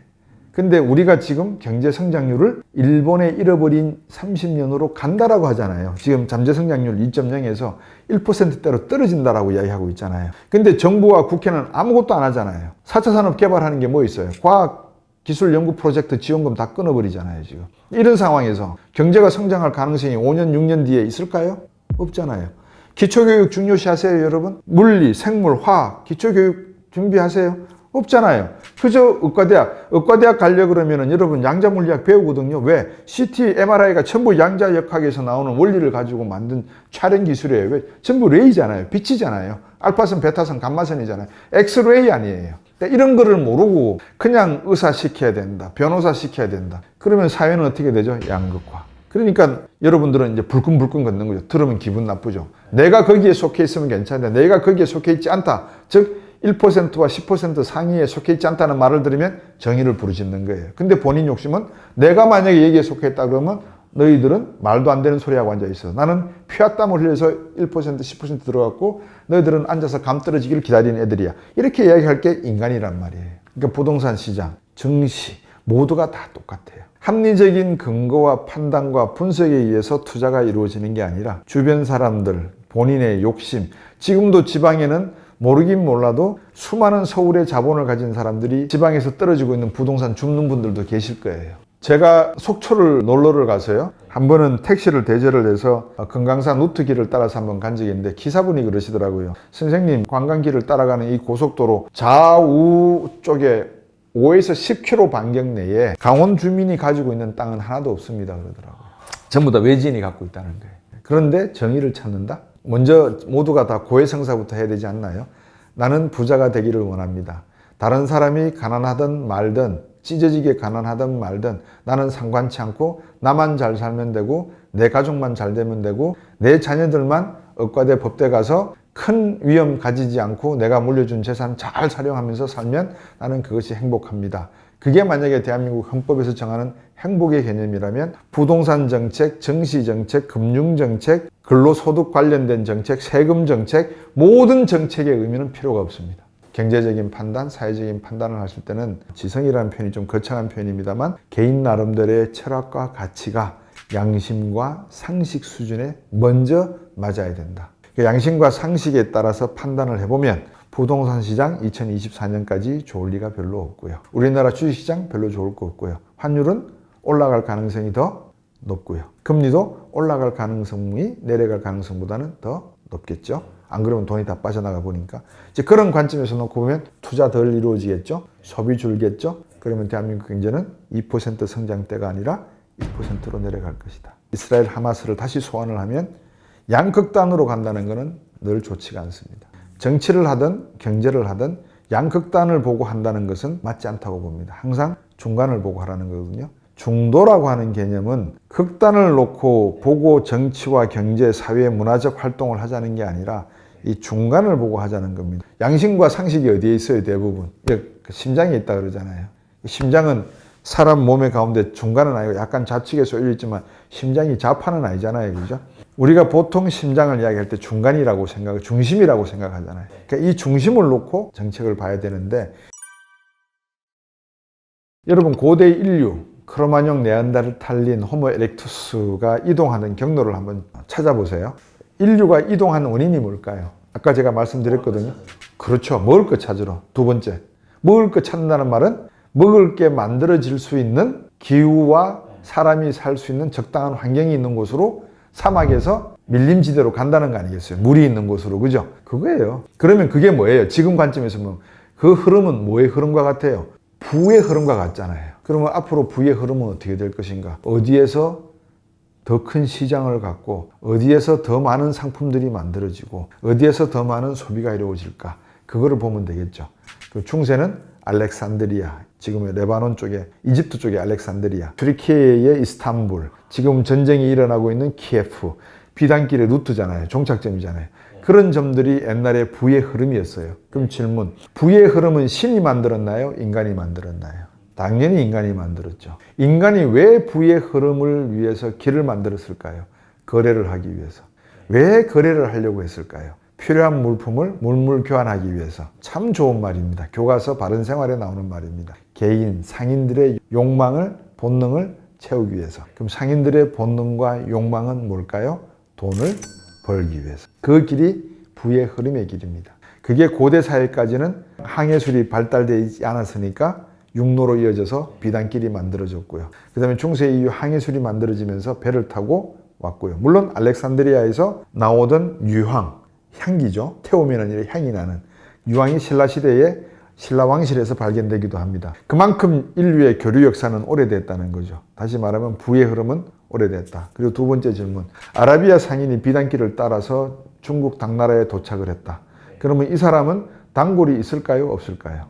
근데 우리가 지금 경제 성장률을 일본의 잃어버린 30년으로 간다라고 하잖아요. 지금 잠재 성장률 2.0에서 1%대로 떨어진다라고 이야기하고 있잖아요. 근데 정부와 국회는 아무것도 안 하잖아요. 4차 산업 개발하는 게 뭐 있어요? 과학 기술 연구 프로젝트 지원금 다 끊어버리잖아요, 지금. 이런 상황에서 경제가 성장할 가능성이 5년, 6년 뒤에 있을까요? 없잖아요. 기초교육 중요시 하세요, 여러분? 물리, 생물, 화학, 기초교육 준비하세요? 없잖아요. 그저 의과대학 가려고 그러면은 여러분 양자물리학 배우거든요. 왜? CT, MRI가 전부 양자역학에서 나오는 원리를 가지고 만든 촬영 기술이에요. 왜? 전부 레이잖아요. 빛이잖아요. 알파선, 베타선, 감마선이잖아요. 엑스레이 아니에요. 이런 거를 모르고 그냥 의사 시켜야 된다. 변호사 시켜야 된다. 그러면 사회는 어떻게 되죠? 양극화. 그러니까 여러분들은 이제 불끈불끈 걷는 거죠. 들으면 기분 나쁘죠. 내가 거기에 속해 있으면 괜찮은데 내가 거기에 속해 있지 않다. 즉 1%와 10% 상위에 속해 있지 않다는 말을 들으면 정의를 부르짖는 거예요. 근데 본인 욕심은 내가 만약에 여기에 속해 있다 그러면 너희들은 말도 안 되는 소리하고 앉아 있어. 나는 피와 땀을 흘려서 1%, 10% 들어갔고 너희들은 앉아서 감 떨어지기를 기다리는 애들이야. 이렇게 이야기할 게 인간이란 말이에요. 그러니까 부동산 시장, 증시 모두가 다 똑같아요. 합리적인 근거와 판단과 분석에 의해서 투자가 이루어지는 게 아니라 주변 사람들, 본인의 욕심, 지금도 지방에는 모르긴 몰라도 수많은 서울의 자본을 가진 사람들이 지방에서 떨어지고 있는 부동산 줍는 분들도 계실 거예요. 제가 속초를 놀러를 가서요. 한 번은 택시를 대절을 해서 금강산 우트길을 따라서 한번 간 적이 있는데 기사분이 그러시더라고요. 선생님, 관광길을 따라가는 이 고속도로 좌우 쪽에 5에서 10km 반경 내에 강원 주민이 가지고 있는 땅은 하나도 없습니다. 그러더라고요. 전부 다 외지인이 갖고 있다는 거예요. 그런데 정의를 찾는다? 먼저 모두가 다 고해성사부터 해야 되지 않나요? 나는 부자가 되기를 원합니다. 다른 사람이 가난하든 말든 찢어지게 가난하든 말든 나는 상관치 않고 나만 잘 살면 되고 내 가족만 잘 되면 되고 내 자녀들만 의과대 법대 가서 큰 위험 가지지 않고 내가 물려준 재산 잘 활용하면서 살면 나는 그것이 행복합니다. 그게 만약에 대한민국 헌법에서 정하는 행복의 개념이라면 부동산 정책, 정시 정책, 금융 정책, 근로소득 관련된 정책, 세금 정책 모든 정책의 의미는 필요가 없습니다. 경제적인 판단, 사회적인 판단을 하실 때는 지성이라는 표현이 좀 거창한 표현입니다만 개인 나름대로의 철학과 가치가 양심과 상식 수준에 먼저 맞아야 된다. 양심과 상식에 따라서 판단을 해보면 부동산 시장 2024년까지 좋을 리가 별로 없고요. 우리나라 주식시장 별로 좋을 거 없고요. 환율은 올라갈 가능성이 더 높고요. 금리도 올라갈 가능성이 내려갈 가능성보다는 더 높겠죠. 안 그러면 돈이 다 빠져나가 보니까. 이제 그런 관점에서 놓고 보면 투자 덜 이루어지겠죠. 소비 줄겠죠. 그러면 대한민국 경제는 2% 성장대가 아니라 2%로 내려갈 것이다. 이스라엘 하마스를 다시 소환을 하면 양극단으로 간다는 것은 늘 좋지가 않습니다. 정치를 하든 경제를 하든 양극단을 보고 한다는 것은 맞지 않다고 봅니다. 항상 중간을 보고 하라는 거거든요. 중도라고 하는 개념은 극단을 놓고 보고 정치와 경제, 사회, 문화적 활동을 하자는 게 아니라 이 중간을 보고 하자는 겁니다. 양심과 상식이 어디에 있어요? 대부분 심장에 있다 그러잖아요. 심장은 사람 몸의 가운데 중간은 아니고 약간 좌측에 쏠려 있지만 심장이 좌파는 아니잖아요. 그죠? 우리가 보통 심장을 이야기할 때 중간이라고 중심이라고 생각하잖아요. 그러니까 이 중심을 놓고 정책을 봐야 되는데 여러분 고대 인류 크로마뇽 네안데르탈린 호모 에렉투스가 이동하는 경로를 한번 찾아보세요. 인류가 이동하는 원인이 뭘까요? 아까 제가 말씀드렸거든요. 그렇죠. 먹을 것 찾으러. 두 번째. 먹을 것 찾는다는 말은 먹을 게 만들어질 수 있는 기후와 사람이 살 수 있는 적당한 환경이 있는 곳으로 사막에서 밀림지대로 간다는 거 아니겠어요? 물이 있는 곳으로. 그죠? 그거예요. 그러면 그게 뭐예요? 지금 관점에서 보면 그 흐름은 뭐의 흐름과 같아요? 부의 흐름과 같잖아요. 그러면 앞으로 부의 흐름은 어떻게 될 것인가? 어디에서 더 큰 시장을 갖고 어디에서 더 많은 상품들이 만들어지고 어디에서 더 많은 소비가 이루어질까? 그거를 보면 되겠죠. 그 중세는 알렉산드리아, 지금의 레바논 쪽에, 이집트 쪽에 알렉산드리아, 튀르키예의 이스탄불, 지금 전쟁이 일어나고 있는 키예프, 비단길의 루트잖아요. 종착점이잖아요. 그런 점들이 옛날에 부의 흐름이었어요. 그럼 질문, 부의 흐름은 신이 만들었나요? 인간이 만들었나요? 당연히 인간이 만들었죠. 인간이 왜 부의 흐름을 위해서 길을 만들었을까요? 거래를 하기 위해서. 왜 거래를 하려고 했을까요? 필요한 물품을 물물 교환하기 위해서. 참 좋은 말입니다. 교과서 바른 생활에 나오는 말입니다. 개인, 상인들의 욕망을, 본능을 채우기 위해서. 그럼 상인들의 본능과 욕망은 뭘까요? 돈을 벌기 위해서. 그 길이 부의 흐름의 길입니다. 그게 고대 사회까지는 항해술이 발달되지 않았으니까 육로로 이어져서 비단길이 만들어졌고요. 그 다음에 중세 이후 항해술이 만들어지면서 배를 타고 왔고요. 물론 알렉산드리아에서 나오던 유황, 향기죠. 태우면 아니라 향이 나는 유황이 신라 시대에 신라 왕실에서 발견되기도 합니다. 그만큼 인류의 교류 역사는 오래됐다는 거죠. 다시 말하면 부의 흐름은 오래됐다. 그리고 두 번째 질문. 아라비아 상인이 비단길을 따라서 중국 당나라에 도착을 했다. 그러면 이 사람은 단골이 있을까요? 없을까요?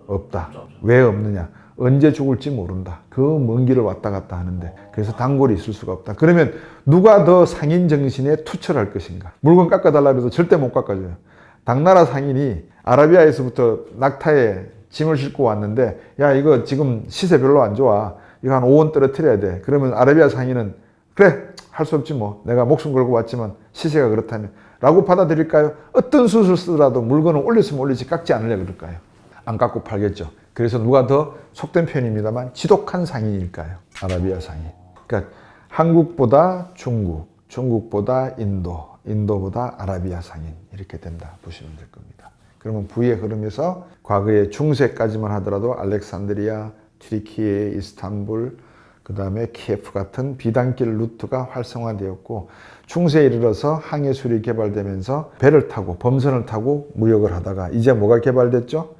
없다. 왜 없느냐? 언제 죽을지 모른다. 그 먼 길을 왔다 갔다 하는데 그래서 단골이 있을 수가 없다. 그러면 누가 더 상인 정신에 투철할 것인가? 물건 깎아달라 해도 절대 못 깎아줘요. 당나라 상인이 아라비아에서부터 낙타에 짐을 싣고 왔는데 야 이거 지금 시세 별로 안 좋아. 이거 한 5원 떨어뜨려야 돼. 그러면 아라비아 상인은 그래 할 수 없지 뭐. 내가 목숨 걸고 왔지만 시세가 그렇다면 라고 받아들일까요? 어떤 수술 쓰더라도 물건을 올렸으면 올리지 깎지 않으려 그럴까요? 안 깎고 팔겠죠. 그래서 누가 더 속된 표현입니다만 지독한 상인일까요? 아라비아 상인. 그러니까 한국보다 중국, 중국보다 인도, 인도보다 아라비아 상인 이렇게 된다 보시면 될 겁니다. 그러면 부의 흐름에서 과거에 중세까지만 하더라도 알렉산드리아, 튀르키예, 이스탄불, 그 다음에 키예프 같은 비단길 루트가 활성화되었고 중세에 이르러서 항해술이 개발되면서 배를 타고 범선을 타고 무역을 하다가 이제 뭐가 개발됐죠?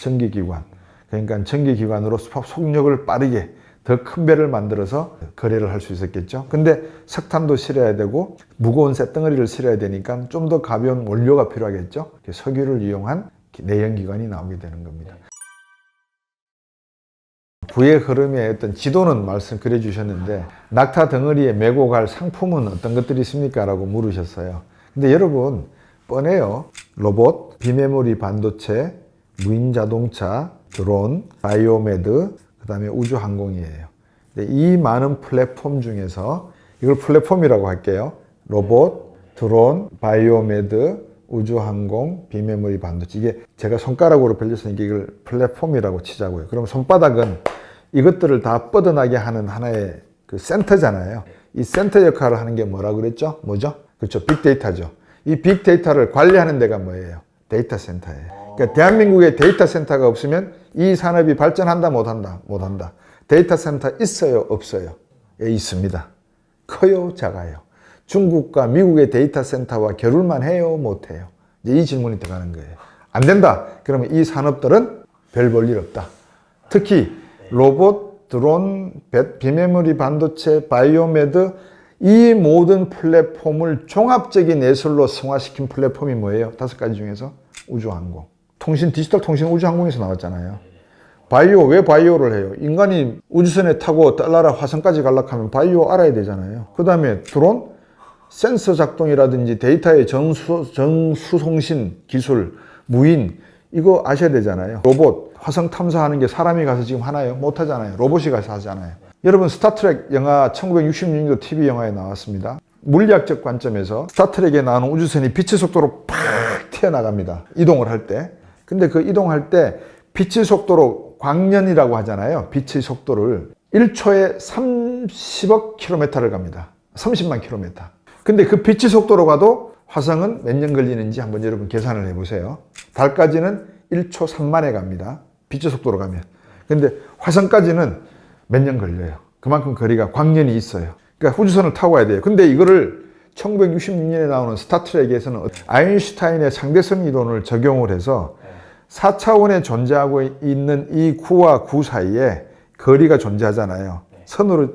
전기기관. 그러니까 전기기관으로 속력을 빠르게 더 큰 배를 만들어서 거래를 할 수 있었겠죠. 근데 석탄도 실어야 되고 무거운 쇳덩어리를 실어야 되니까 좀 더 가벼운 원료가 필요하겠죠. 석유를 이용한 내연기관이 나오게 되는 겁니다. 부의 흐름의 어떤 지도는 말씀 그려주셨는데 낙타 덩어리에 메고 갈 상품은 어떤 것들이 있습니까? 라고 물으셨어요. 근데 여러분 뻔해요. 로봇, 비메모리 반도체, 무인자동차, 드론, 바이오메드, 그 다음에 우주항공이에요. 이 많은 플랫폼 중에서 이걸 플랫폼이라고 할게요. 로봇, 드론, 바이오메드, 우주항공, 비메모리 반도체. 이게 제가 손가락으로 벌렸으니까 이걸 플랫폼이라고 치자고요. 그럼 손바닥은 이것들을 다 뻗어나게 하는 하나의 그 센터잖아요. 이 센터 역할을 하는 게 뭐라고 그랬죠? 뭐죠? 그렇죠. 빅데이터죠. 이 빅데이터를 관리하는 데가 뭐예요? 데이터 센터예요. 그러니까 대한민국에 데이터 센터가 없으면 이 산업이 발전한다 못한다? 못한다. 데이터 센터 있어요? 없어요? 예, 있습니다. 커요? 작아요? 중국과 미국의 데이터 센터와 겨룰만 해요? 못해요? 이제 이 질문이 들어가는 거예요. 안 된다. 그러면 이 산업들은 별 볼 일 없다. 특히 로봇, 드론, 비메모리 반도체, 바이오메드 이 모든 플랫폼을 종합적인 예술로 승화시킨 플랫폼이 뭐예요? 5가지 중에서 우주항공. 통신, 디지털 통신 우주항공에서 나왔잖아요. 바이오, 왜 바이오를 해요? 인간이 우주선에 타고 달나라 화성까지 가려고 하면 바이오 알아야 되잖아요. 그 다음에 드론, 센서 작동이라든지 데이터의 정수송신 기술, 무인, 이거 아셔야 되잖아요. 로봇, 화성 탐사하는 게 사람이 가서 지금 하나요? 못 하잖아요. 로봇이 가서 하잖아요. 여러분 스타트랙 영화 1966년도 TV 영화에 나왔습니다. 물리학적 관점에서 스타트랙에 나오는 우주선이 빛의 속도로 팍 튀어나갑니다. 이동을 할 때. 근데 그 이동할 때 빛의 속도로 광년이라고 하잖아요. 빛의 속도를 1초에 30억 킬로미터를 갑니다. 30만 킬로미터. 근데 그 빛의 속도로 가도 화성은 몇 년 걸리는지 한번 여러분 계산을 해보세요. 달까지는 1초 3만에 갑니다. 빛의 속도로 가면. 근데 화성까지는 몇 년 걸려요. 그만큼 거리가 광년이 있어요. 그러니까 우주선을 타고 가야 돼요. 근데 이거를 1966년에 나오는 스타트랙에서는 아인슈타인의 상대성 이론을 적용을 해서 4차원에 존재하고 있는 이 구와 구 사이에 거리가 존재하잖아요. 선으로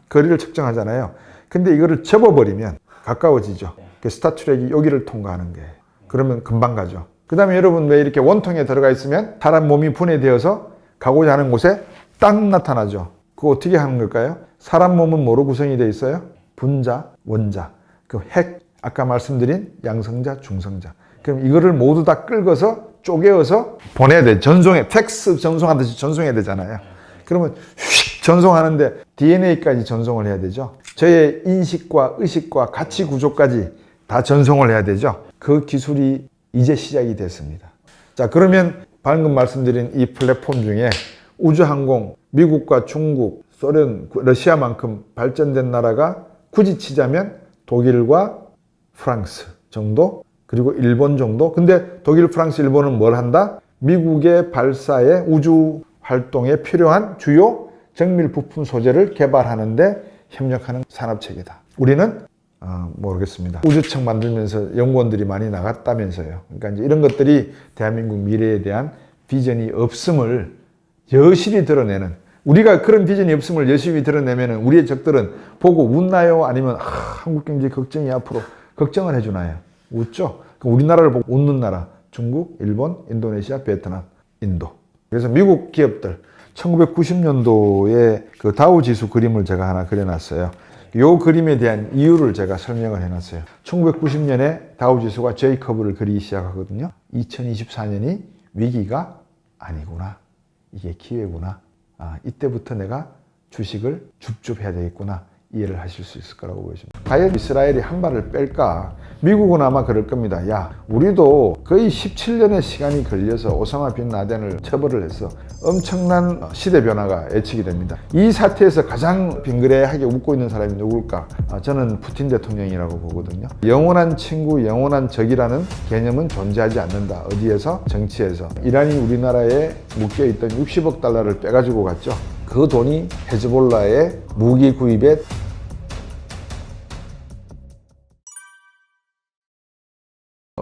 거리를 측정하잖아요. 근데 이거를 접어버리면 가까워지죠. 스타트랙이 여기를 통과하는 거예요. 그러면 금방 가죠. 그 다음에 여러분 왜 이렇게 원통에 들어가 있으면 사람 몸이 분해되어서 가고자 하는 곳에 딱 나타나죠. 그거 어떻게 하는 걸까요? 사람 몸은 뭐로 구성이 되어 있어요? 분자, 원자, 그 핵, 아까 말씀드린 양성자, 중성자. 그럼 이거를 모두 다 끌어서 쪼개어서 보내야 돼. 전송해. 텍스 전송하듯이 전송해야 되잖아요. 그러면 휙 전송하는데 DNA까지 전송을 해야 되죠. 저의 인식과 의식과 가치 구조까지 다 전송을 해야 되죠. 그 기술이 이제 시작이 됐습니다. 자, 그러면 방금 말씀드린 이 플랫폼 중에 우주항공, 미국과 중국, 소련, 러시아만큼 발전된 나라가 굳이 치자면 독일과 프랑스 정도, 그리고 일본 정도. 근데 독일, 프랑스, 일본은 뭘 한다? 미국의 발사에 우주 활동에 필요한 주요 정밀 부품 소재를 개발하는데 협력하는 산업체계다. 우리는 모르겠습니다. 우주청 만들면서 연구원들이 많이 나갔다면서요. 그러니까 이제 이런 것들이 대한민국 미래에 대한 비전이 없음을 여실히 드러내는, 우리가 그런 비전이 없음을 열심히 드러내면 우리의 적들은 보고 웃나요? 아니면 한국 경제 걱정이 앞으로 걱정을 해주나요? 웃죠? 그럼 우리나라를 보고 웃는 나라, 중국, 일본, 인도네시아, 베트남, 인도. 그래서 미국 기업들 1990년도에 그 다우 지수 그림을 제가 하나 그려놨어요. 이 그림에 대한 이유를 제가 설명을 해놨어요. 1990년에 다우 지수가 J 커브를 그리기 시작하거든요. 2024년이 위기가 아니구나. 이게 기회구나. 이때부터 내가 주식을 줍줍해야 되겠구나. 이해를 하실 수 있을 거라고 보여집니다. 과연 이스라엘이 한 발을 뺄까? 미국은 아마 그럴 겁니다. 야, 우리도 거의 17년의 시간이 걸려서 오사마 빈 라덴을 처벌을 해서 엄청난 시대 변화가 예측이 됩니다. 이 사태에서 가장 빙그레하게 웃고 있는 사람이 누굴까? 저는 푸틴 대통령이라고 보거든요. 영원한 친구, 영원한 적이라는 개념은 존재하지 않는다. 어디에서? 정치에서. 이란이 우리나라에 묶여있던 60억 달러를 빼가지고 갔죠. 그 돈이 헤즈볼라의 무기 구입에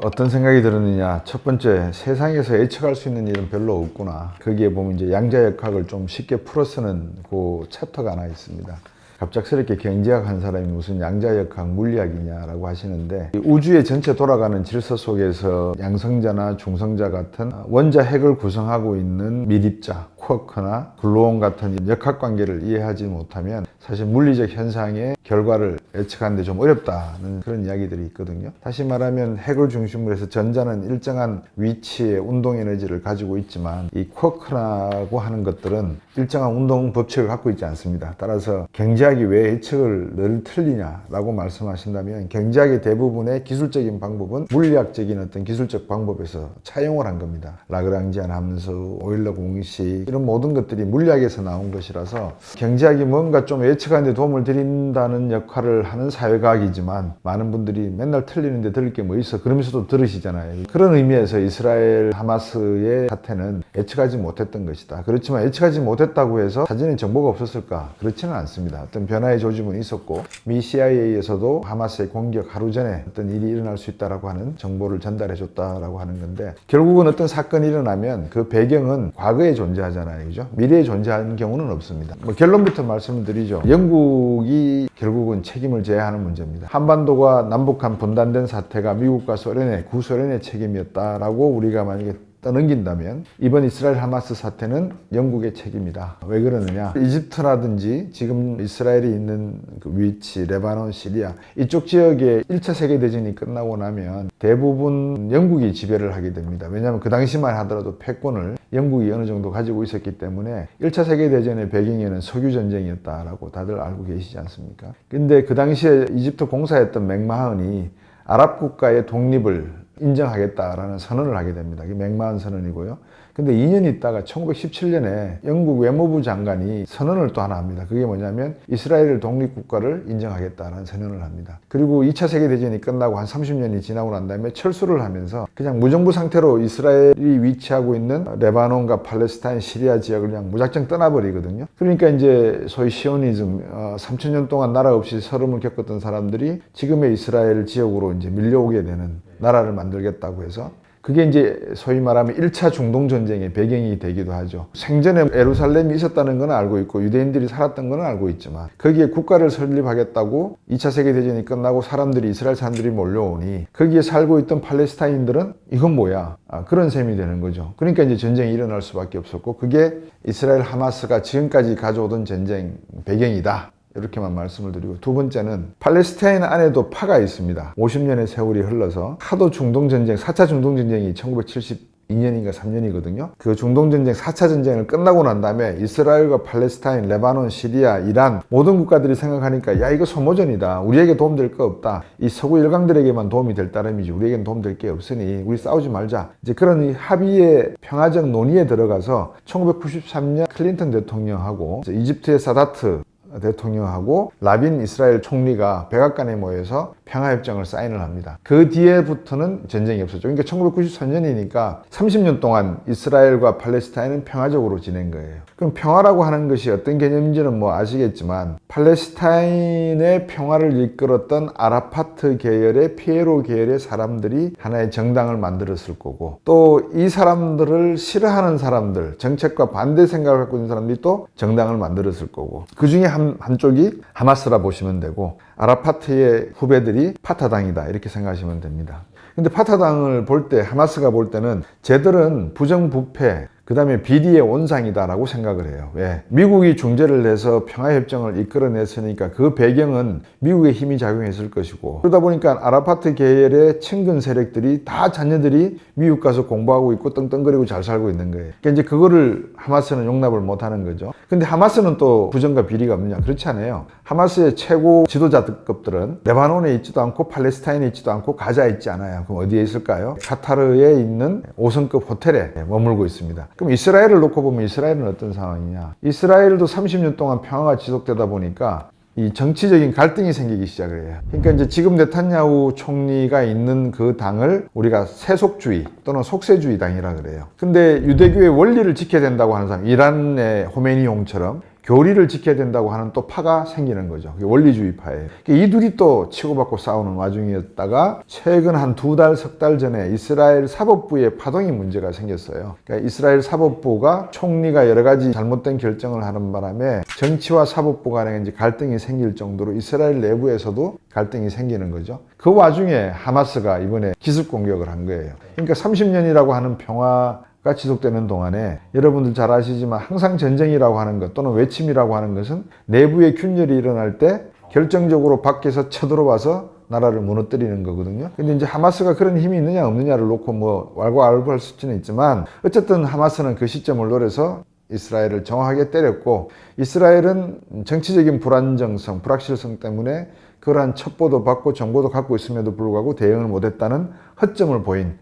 어떤 생각이 들었느냐. 첫 번째, 세상에서 예측할 수 있는 일은 별로 없구나. 거기에 보면 이제 양자역학을 좀 쉽게 풀어 쓰는 그 챕터가 하나 있습니다. 갑작스럽게 경제학 한 사람이 무슨 양자역학 물리학이냐라고 하시는데, 우주의 전체 돌아가는 질서 속에서 양성자나 중성자 같은 원자 핵을 구성하고 있는 미립자, 쿼크나 글루온 같은 역학관계를 이해하지 못하면 사실 물리적 현상의 결과를 예측하는데 좀 어렵다는 그런 이야기들이 있거든요. 다시 말하면 핵을 중심으로 해서 전자는 일정한 위치의 운동 에너지를 가지고 있지만 이 쿼크라고 하는 것들은 일정한 운동 법칙을 갖고 있지 않습니다. 따라서 경제학이 왜 예측을 늘 틀리냐라고 말씀하신다면, 경제학의 대부분의 기술적인 방법은 물리학적인 어떤 기술적 방법에서 차용을 한 겁니다. 라그랑지안 함수, 오일러 공식, 이런 모든 것들이 물리학에서 나온 것이라서 경제학이 뭔가 좀 예측하는 데 도움을 드린다는 역할을 하는 사회과학이지만, 많은 분들이 맨날 틀리는데 들을 게 뭐 있어? 그러면서도 들으시잖아요. 그런 의미에서 이스라엘 하마스의 사태는 예측하지 못했던 것이다. 그렇지만 예측하지 못했다고 해서 사전에 정보가 없었을까? 그렇지는 않습니다. 어떤 변화의 조짐은 있었고, 미 CIA에서도 하마스의 공격 하루 전에 어떤 일이 일어날 수 있다라고 하는 정보를 전달해 줬다라고 하는 건데, 결국은 어떤 사건이 일어나면 그 배경은 과거에 존재하잖아요. 그죠? 미래에 존재하는 경우는 없습니다. 결론부터 말씀을 드리죠. 영국이 결국은 책임을 져야 하는 문제입니다. 한반도가 남북한 분단된 사태가 미국과 소련의, 구소련의 책임이었다라고 우리가 만약에 떠넘긴다면, 이번 이스라엘 하마스 사태는 영국의 책임이다. 왜 그러느냐? 이집트라든지 지금 이스라엘이 있는 그 위치, 레바논, 시리아 이쪽 지역에 1차 세계대전이 끝나고 나면 대부분 영국이 지배를 하게 됩니다. 왜냐하면 그 당시만 하더라도 패권을 영국이 어느 정도 가지고 있었기 때문에 1차 세계대전의 배경에는 석유전쟁이었다라고 다들 알고 계시지 않습니까? 근데 그 당시에 이집트 공사했던 맥마흔이 아랍 국가의 독립을 인정하겠다라는 선언을 하게 됩니다. 이게 맥마흔 선언이고요. 근데 2년 있다가 1917년에 영국 외무부 장관이 선언을 또 하나 합니다. 그게 뭐냐면 이스라엘을 독립국가를 인정하겠다라는 선언을 합니다. 그리고 2차 세계대전이 끝나고 한 30년이 지나고 난 다음에 철수를 하면서 그냥 무정부 상태로 이스라엘이 위치하고 있는 레바논과 팔레스타인, 시리아 지역을 그냥 무작정 떠나버리거든요. 그러니까 이제 소위 시오니즘, 3000년 동안 나라 없이 서름을 겪었던 사람들이 지금의 이스라엘 지역으로 이제 밀려오게 되는, 나라를 만들겠다고 해서, 그게 이제 소위 말하면 1차 중동전쟁의 배경이 되기도 하죠. 생전에 예루살렘이 있었다는 건 알고 있고 유대인들이 살았던 건 알고 있지만, 거기에 국가를 설립하겠다고 2차 세계대전이 끝나고 사람들이, 이스라엘 사람들이 몰려오니 거기에 살고 있던 팔레스타인들은 이건 뭐야? 그런 셈이 되는 거죠. 그러니까 이제 전쟁이 일어날 수밖에 없었고, 그게 이스라엘 하마스가 지금까지 가져오던 전쟁 배경이다. 이렇게만 말씀을 드리고, 두 번째는 팔레스타인 안에도 파가 있습니다. 50년의 세월이 흘러서 하도 중동전쟁, 4차 중동전쟁이 1972 2년인가 3년이거든요. 그 중동전쟁 4차 전쟁을 끝나고 난 다음에 이스라엘과 팔레스타인, 레바논, 시리아, 이란 모든 국가들이 생각하니까 야 이거 소모전이다. 우리에게 도움될 거 없다. 이 서구 열강들에게만 도움이 될 따름이지 우리에게는 도움될 게 없으니 우리 싸우지 말자. 이제 그런 합의의 평화적 논의에 들어가서 1993년 클린턴 대통령하고 이집트의 사다트 대통령하고 라빈 이스라엘 총리가 백악관에 모여서 평화협정을 사인을 합니다. 그 뒤에부터는 전쟁이 없었죠. 그러니까 1993년이니까 30년 동안 이스라엘과 팔레스타인은 평화적으로 지낸 거예요. 그럼 평화라고 하는 것이 어떤 개념인지는 뭐 아시겠지만 팔레스타인의 평화를 이끌었던 아라파트 계열의 피에로 계열의 사람들이 하나의 정당을 만들었을 거고 또 이 사람들을 싫어하는 사람들, 정책과 반대 생각을 갖고 있는 사람들이 또 정당을 만들었을 거고 그 중에 한쪽이 하마스라 보시면 되고 아라파트의 후배들이 파타당이다 이렇게 생각하시면 됩니다. 근데 파타당을 볼 때 하마스가 볼 때는 쟤들은 부정부패 그 다음에 비리의 온상이다라고 생각을 해요. 왜? 미국이 중재를 해서 평화협정을 이끌어냈으니까 그 배경은 미국의 힘이 작용했을 것이고 그러다 보니까 아라파트 계열의 친근 세력들이 다 자녀들이 미국 가서 공부하고 있고 떵떵거리고 잘 살고 있는 거예요. 그러니까 이제 그거를 하마스는 용납을 못하는 거죠. 근데 하마스는 또 부정과 비리가 없느냐? 그렇지 않아요. 하마스의 최고 지도자급들은 레바논에 있지도 않고 팔레스타인에 있지도 않고 가자에 있지 않아요. 그럼 어디에 있을까요? 카타르에 있는 5성급 호텔에 머물고 있습니다. 그럼 이스라엘을 놓고 보면 이스라엘은 어떤 상황이냐? 이스라엘도 30년 동안 평화가 지속되다 보니까 이 정치적인 갈등이 생기기 시작을 해요. 그러니까 이제 지금 네탄야후 총리가 있는 그 당을 우리가 세속주의 또는 속세주의 당이라 그래요. 근데 유대교의 원리를 지켜야 된다고 하는 사람, 이란의 호메니용처럼 교리를 지켜야 된다고 하는 또 파가 생기는 거죠. 그게 원리주의파예요. 이 둘이 또 치고받고 싸우는 와중이었다가 최근 한 2달, 석 달 전에 이스라엘 사법부에 파동이 문제가 생겼어요. 그러니까 이스라엘 사법부가 총리가 여러 가지 잘못된 결정을 하는 바람에 정치와 사법부 간에 이제 갈등이 생길 정도로 이스라엘 내부에서도 갈등이 생기는 거죠. 그 와중에 하마스가 이번에 기습 공격을 한 거예요. 그러니까 30년이라고 하는 평화가 지속되는 동안에 여러분들 잘 아시지만 항상 전쟁이라고 하는 것 또는 외침이라고 하는 것은 내부의 균열이 일어날 때 결정적으로 밖에서 쳐들어와서 나라를 무너뜨리는 거거든요. 근데 이제 하마스가 그런 힘이 있느냐 없느냐를 놓고 뭐 왈가왈부할 수는 있지만 어쨌든 하마스는 그 시점을 노려서 이스라엘을 정확하게 때렸고 이스라엘은 정치적인 불안정성, 불확실성 때문에 그러한 첩보도 받고 정보도 갖고 있음에도 불구하고 대응을 못했다는 허점을 보인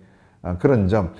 그런 점.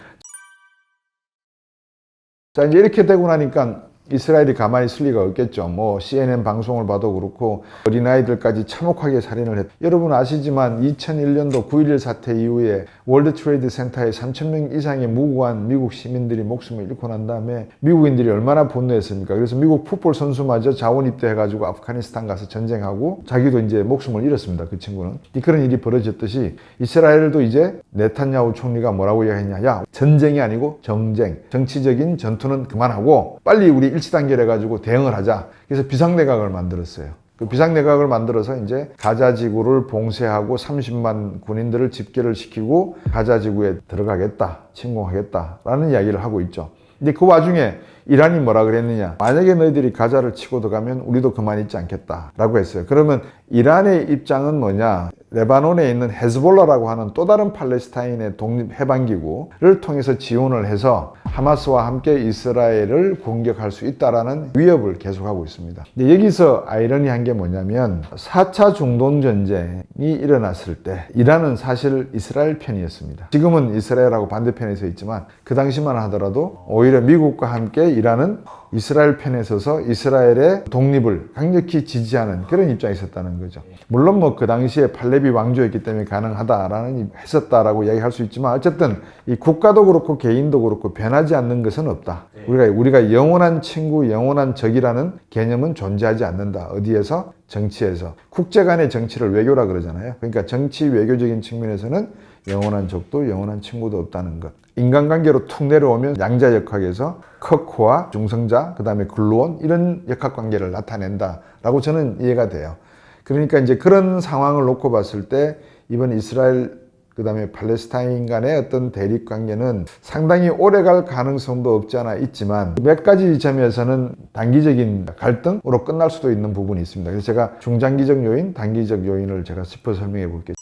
자, 이제 이렇게 되고 나니까 이스라엘이 가만히 있을 리가 없겠죠. 뭐 CNN 방송을 봐도 그렇고 어린아이들까지 참혹하게 살인을 했. 여러분 아시지만 2001년도 9.11 사태 이후에 월드 트레이드 센터에 3,000명 이상의 무고한 미국 시민들이 목숨을 잃고 난 다음에 미국인들이 얼마나 분노했습니까? 그래서 미국 풋볼 선수마저 자원 입대해가지고 아프가니스탄 가서 전쟁하고 자기도 이제 목숨을 잃었습니다. 그 친구는. 그런 일이 벌어졌듯이 이스라엘도 이제 네탄야후 총리가 뭐라고 이야기했냐? 야, 전쟁이 아니고 정쟁, 정치적인 전투는 그만하고 빨리 우리 일치단결해가지고 대응을 하자. 그래서 비상내각을 만들었어요. 그 비상내각을 만들어서 이제 가자지구를 봉쇄하고 30만 군인들을 집결을 시키고 가자지구에 들어가겠다, 침공하겠다라는 이야기를 하고 있죠. 근데 그 와중에 이란이 뭐라 그랬느냐? 만약에 너희들이 가자를 치고 들어가면 우리도 그만 있지 않겠다라고 했어요. 그러면 이란의 입장은 뭐냐? 레바논에 있는 헤즈볼라라고 하는 또 다른 팔레스타인의 독립해방기구를 통해서 지원을 해서 하마스와 함께 이스라엘을 공격할 수 있다라는 위협을 계속하고 있습니다. 근데 여기서 아이러니한 게 뭐냐면 4차 중동전쟁이 일어났을 때 이란은 사실 이스라엘 편이었습니다. 지금은 이스라엘하고 반대편에 서 있지만 그 당시만 하더라도 오히려 미국과 함께 이란은 이스라엘 편에 서서 이스라엘의 독립을 강력히 지지하는 그런 입장이 있었다는 거죠. 물론 뭐 그 당시에 팔레비 왕조였기 때문에 가능하다라는 했었다라고 이야기할 수 있지만 어쨌든 이 국가도 그렇고 개인도 그렇고 변하지 않는 것은 없다. 우리가 영원한 친구, 영원한 적이라는 개념은 존재하지 않는다. 어디에서? 정치에서. 국제 간의 정치를 외교라 그러잖아요. 그러니까 정치 외교적인 측면에서는 영원한 적도 영원한 친구도 없다는 것. 인간관계로 툭 내려오면 양자 역학에서 커코와 중성자, 그 다음에 글루온 이런 역학관계를 나타낸다라고 저는 이해가 돼요. 그러니까 이제 그런 상황을 놓고 봤을 때 이번 이스라엘 그 다음에 팔레스타인 간의 어떤 대립관계는 상당히 오래갈 가능성도 없지 않아 있지만 몇 가지 점에서는 단기적인 갈등으로 끝날 수도 있는 부분이 있습니다. 그래서 제가 중장기적 요인, 단기적 요인을 제가 짚어 설명해 볼게요.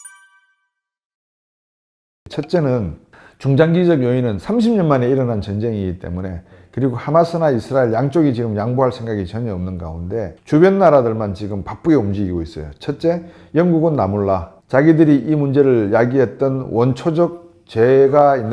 첫째는 중장기적 요인은 30년 만에 일어난 전쟁이기 때문에, 그리고 하마스나 이스라엘 양쪽이 지금 양보할 생각이 전혀 없는 가운데 주변 나라들만 지금 바쁘게 움직이고 있어요. 첫째, 영국은 나몰라 자기들이 이 문제를 야기했던 원초적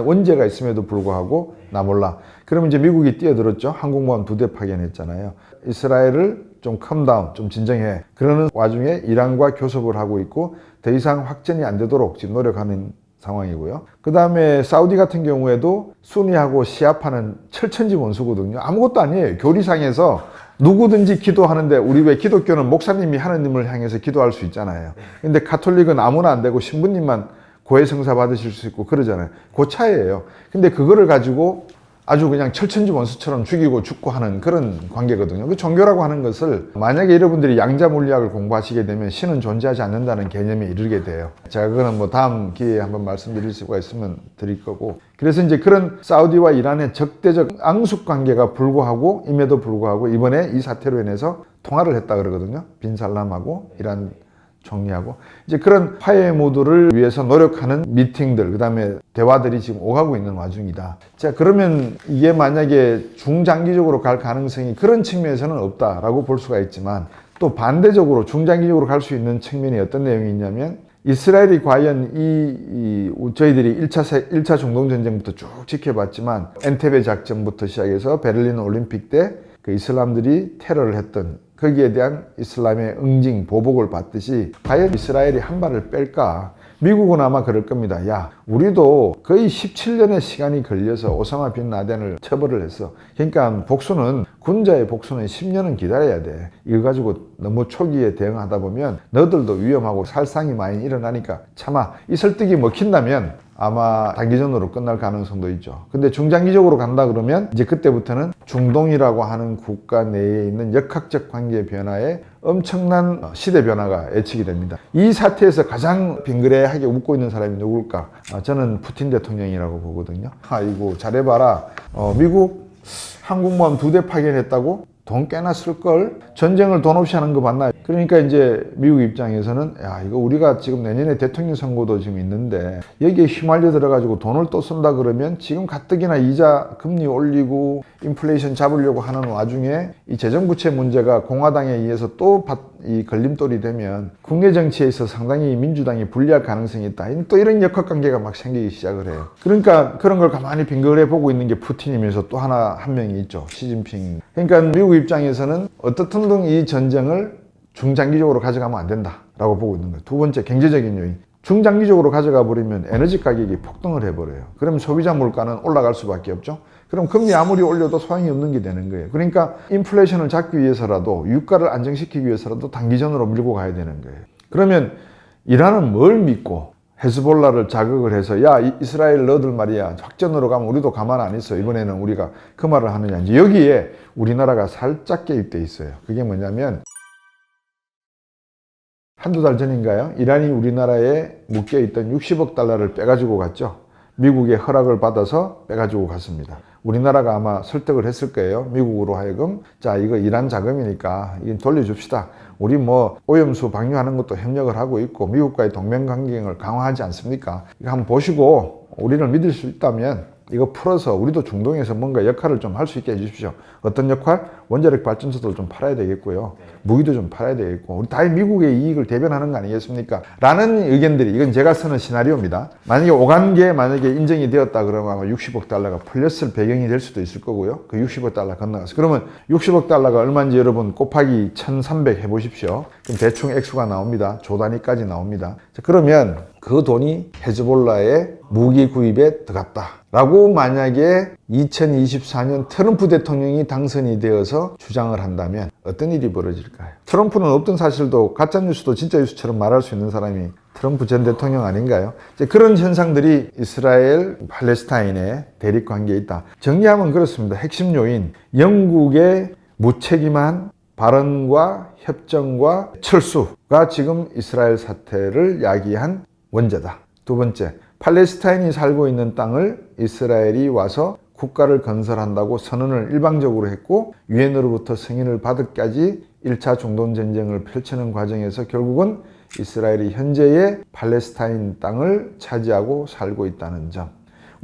원죄가 있음에도 불구하고 나몰라. 그러면 이제 미국이 뛰어들었죠. 항공모함 2대 파견했잖아요. 이스라엘을 좀 컴다운, 좀 진정해. 그러는 와중에 이란과 교섭을 하고 있고 더 이상 확전이 안 되도록 지금 노력하는 상황이고요. 그 다음에 사우디 같은 경우에도 수니하고 시아파는 철천지 원수거든요. 아무것도 아니에요. 교리상에서 누구든지 기도하는데, 우리 왜 기독교는 목사님이 하느님을 향해서 기도할 수 있잖아요. 근데 가톨릭은 아무나 안 되고 신부님만 고해성사 받으실 수 있고 그러잖아요. 그 차이예요. 근데 그거를 가지고 아주 그냥 철천지 원수처럼 죽이고 죽고 하는 그런 관계거든요. 그 종교라고 하는 것을, 만약에 여러분들이 양자 물리학을 공부하시게 되면 신은 존재하지 않는다는 개념에 이르게 돼요. 제가 그거는 뭐 다음 기회에 한번 말씀드릴 수가 있으면 드릴 거고. 그래서 이제 그런 사우디와 이란의 적대적 앙숙 관계가 불구하고, 임에도 불구하고 이번에 이 사태로 인해서 통화를 했다 그러거든요. 빈 살람하고 이란 총리하고. 이제 그런 화해 모드를 위해서 노력하는 미팅들, 그 다음에 대화들이 지금 오가고 있는 와중이다. 자, 그러면 이게 만약에 중장기적으로 갈 가능성이 그런 측면에서는 없다라고 볼 수가 있지만, 또 반대적으로 중장기적으로 갈 수 있는 측면이 어떤 내용이 있냐면, 이스라엘이 과연 저희들이 1차 중동전쟁부터 쭉 지켜봤지만, 엔테베 작전부터 시작해서 베를린 올림픽 때 그 이슬람들이 테러를 했던, 거기에 대한 이슬람의 응징, 보복을 받듯이 과연 이스라엘이 한 발을 뺄까? 미국은 아마 그럴 겁니다. 야, 우리도 거의 17년의 시간이 걸려서 오사마 빈 라덴을 처벌을 했어. 그러니까 군자의 복수는 10년은 기다려야 돼. 이거 가지고 너무 초기에 대응하다 보면 너들도 위험하고 살상이 많이 일어나니까 참아. 이 설득이 먹힌다면 아마 단기전으로 끝날 가능성도 있죠. 근데 중장기적으로 간다 그러면 이제 그때부터는 중동이라고 하는 국가 내에 있는 역학적 관계 변화에 엄청난 시대 변화가 예측이 됩니다. 이 사태에서 가장 빙그레하게 웃고 있는 사람이 누굴까? 저는 푸틴 대통령이라고 보거든요. 아이고 잘해봐라. 미국 항공모함 2대 파견했다고? 돈 꽤나 쓸걸? 전쟁을 돈 없이 하는 거 봤나? 그러니까 이제 미국 입장에서는, 야, 이거 우리가 지금 내년에 대통령 선거도 지금 있는데 여기에 휘말려 들어가지고 돈을 또 쓴다 그러면 지금 가뜩이나 이자 금리 올리고 인플레이션 잡으려고 하는 와중에 이 재정부채 문제가 공화당에 의해서 또 이 걸림돌이 되면 국내 정치에 있어서 상당히 민주당이 불리할 가능성이 있다. 또 이런 역학관계가 막 생기기 시작을 해요. 그러니까 그런 걸 가만히 빙그레 보고 있는 게 푸틴이면서 또 한 명이 있죠. 시진핑. 그러니까 미국 입장에서는 어떻든 이 전쟁을 중장기적으로 가져가면 안 된다라고 보고 있는 거예요. 두 번째, 경제적인 요인. 중장기적으로 가져가 버리면 에너지 가격이 폭등을 해버려요. 그럼 소비자 물가는 올라갈 수밖에 없죠. 그럼 금리 아무리 올려도 소용이 없는 게 되는 거예요. 그러니까 인플레이션을 잡기 위해서라도, 유가를 안정시키기 위해서라도 단기전으로 밀고 가야 되는 거예요. 그러면 이란은 뭘 믿고 헤즈볼라를 자극을 해서, 야, 이스라엘 너들 말이야, 확전으로 가면 우리도 가만 안 있어, 이번에는 우리가 그 말을 하느냐. 이제 여기에 우리나라가 살짝 개입돼 있어요. 그게 뭐냐면, 한두 달 전인가요? 이란이 우리나라에 묶여있던 60억 달러를 빼가지고 갔죠. 미국의 허락을 받아서 빼가지고 갔습니다. 우리나라가 아마 설득을 했을 거예요. 미국으로 하여금, 자, 이거 이란 자금이니까 이건 돌려줍시다. 우리 뭐 오염수 방류하는 것도 협력을 하고 있고 미국과의 동맹관계를 강화하지 않습니까? 이거 한번 보시고 우리를 믿을 수 있다면 이거 풀어서 우리도 중동에서 뭔가 역할을 좀 할 수 있게 해주십시오. 어떤 역할? 원자력 발전소도 좀 팔아야 되겠고요. 무기도 좀 팔아야 되겠고, 우리 다 미국의 이익을 대변하는 거 아니겠습니까? 라는 의견들이, 이건 제가 쓰는 시나리오입니다. 만약에 오간게 만약에 인정이 되었다 그러면 아마 60억 달러가 풀렸을 배경이 될 수도 있을 거고요. 그 60억 달러 건너가서. 그러면 60억 달러가 얼마인지 여러분 곱하기 1300 해보십시오. 그럼 대충 액수가 나옵니다. 조 단위까지 나옵니다. 자, 그러면 그 돈이 헤즈볼라의 무기 구입에 들어갔다 라고 만약에 2024년 트럼프 대통령이 당선이 되어서 주장을 한다면 어떤 일이 벌어질까요? 트럼프는 없던 사실도 가짜뉴스도 진짜뉴스처럼 말할 수 있는 사람이 트럼프 전 대통령 아닌가요? 이제 그런 현상들이 이스라엘, 팔레스타인의 대립 관계에 있다. 정리하면 그렇습니다. 핵심 요인, 영국의 무책임한 발언과 협정과 철수가 지금 이스라엘 사태를 야기한 원죄다. 두 번째, 팔레스타인이 살고 있는 땅을 이스라엘이 와서 국가를 건설한다고 선언을 일방적으로 했고 유엔으로부터 승인을 받을까지 1차 중동전쟁을 펼치는 과정에서 결국은 이스라엘이 현재의 팔레스타인 땅을 차지하고 살고 있다는 점.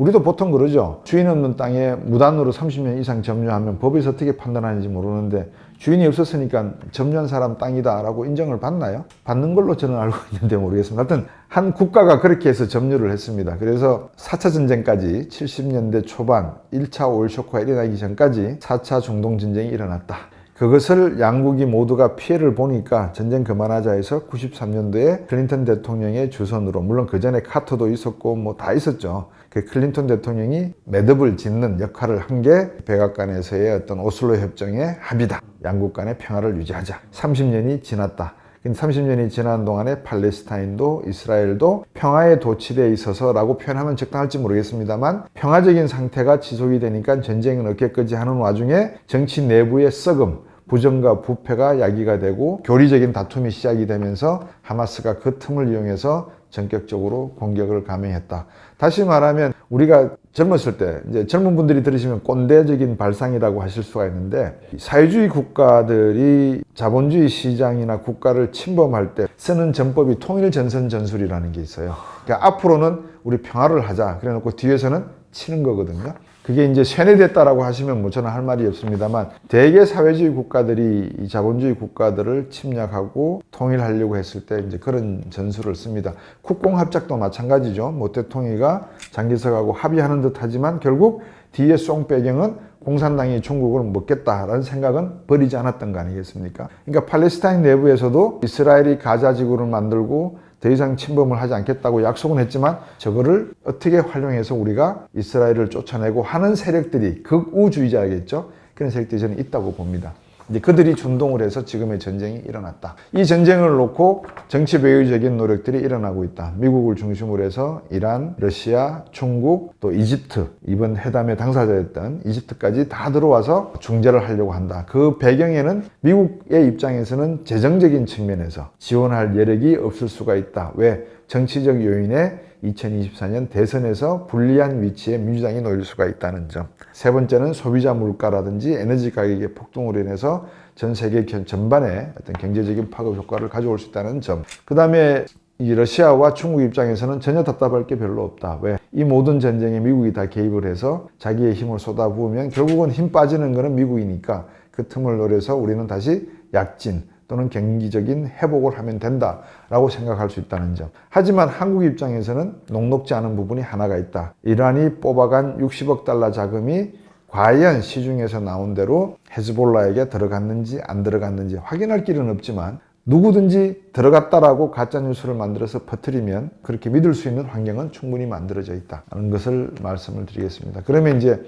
우리도 보통 그러죠. 주인 없는 땅에 무단으로 30년 이상 점유하면 법에서 어떻게 판단하는지 모르는데 주인이 없었으니까 점유한 사람 땅이다 라고 인정을 받나요? 받는 걸로 저는 알고 있는데 모르겠습니다. 하여튼 한 국가가 그렇게 해서 점유를 했습니다. 그래서 4차 전쟁까지 70년대 초반 1차 오일 쇼크가 일어나기 전까지 4차 중동 전쟁이 일어났다. 그것을 양국이 모두가 피해를 보니까 전쟁 그만하자 해서 93년도에 클린턴 대통령의 주선으로, 물론 그 전에 카터도 있었고 뭐 다 있었죠. 그 클린턴 대통령이 매듭을 짓는 역할을 한 게 백악관에서의 어떤 오슬로 협정의 합의다. 양국 간의 평화를 유지하자. 30년이 지났다. 30년이 지난 동안에 팔레스타인도 이스라엘도 평화에 도취되어 있어서라고 표현하면 적당할지 모르겠습니다만 평화적인 상태가 지속이 되니까 전쟁은 없겠거지 하는 와중에 정치 내부의 썩음, 부정과 부패가 야기가 되고 교리적인 다툼이 시작이 되면서 하마스가 그 틈을 이용해서 전격적으로 공격을 감행했다. 다시 말하면 우리가 젊었을 때, 이제 젊은 분들이 들으시면 꼰대적인 발상이라고 하실 수가 있는데, 사회주의 국가들이 자본주의 시장이나 국가를 침범할 때 쓰는 전법이 통일전선전술이라는 게 있어요. 그러니까 앞으로는 우리 평화를 하자 그래 놓고 뒤에서는 치는 거거든요. 그게 이제 쇠뇌됐다라고 하시면 뭐 저는 할 말이 없습니다만, 대개 사회주의 국가들이 이 자본주의 국가들을 침략하고 통일하려고 했을 때 이제 그런 전술을 씁니다. 국공합작도 마찬가지죠. 모태통이가 장기석하고 합의하는 듯 하지만 결국 뒤에 쏨배경은 공산당이 중국을 먹겠다라는 생각은 버리지 않았던 거 아니겠습니까? 그러니까 팔레스타인 내부에서도 이스라엘이 가자 지구를 만들고 더 이상 침범을 하지 않겠다고 약속은 했지만 저거를 어떻게 활용해서 우리가 이스라엘을 쫓아내고 하는 세력들이 극우주의자겠죠. 그런 세력들이 저는 있다고 봅니다. 이제 그들이 준동을 해서 지금의 전쟁이 일어났다. 이 전쟁을 놓고 정치 배후적인 노력들이 일어나고 있다. 미국을 중심으로 해서 이란, 러시아, 중국, 또 이집트, 이번 회담의 당사자였던 이집트까지 다 들어와서 중재를 하려고 한다. 그 배경에는 미국의 입장에서는 재정적인 측면에서 지원할 여력이 없을 수가 있다. 왜? 정치적 요인에 2024년 대선에서 불리한 위치에 민주당이 놓일 수가 있다는 점. 세 번째는 소비자 물가라든지 에너지 가격의 폭등으로 인해서 전 세계 전반에 어떤 경제적인 파급 효과를 가져올 수 있다는 점. 그 다음에 이 러시아와 중국 입장에서는 전혀 답답할 게 별로 없다. 왜? 이 모든 전쟁에 미국이 다 개입을 해서 자기의 힘을 쏟아부으면 결국은 힘 빠지는 거는 미국이니까 그 틈을 노려서 우리는 다시 약진 또는 경기적인 회복을 하면 된다라고 생각할 수 있다는 점. 하지만 한국 입장에서는 녹록지 않은 부분이 하나가 있다. 이란이 뽑아간 60억 달러 자금이 과연 시중에서 나온 대로 헤즈볼라에게 들어갔는지 안 들어갔는지 확인할 길은 없지만 누구든지 들어갔다라고 가짜뉴스를 만들어서 퍼뜨리면 그렇게 믿을 수 있는 환경은 충분히 만들어져 있다는 것을 말씀을 드리겠습니다. 그러면 이제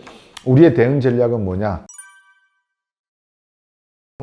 우리의 대응 전략은 뭐냐?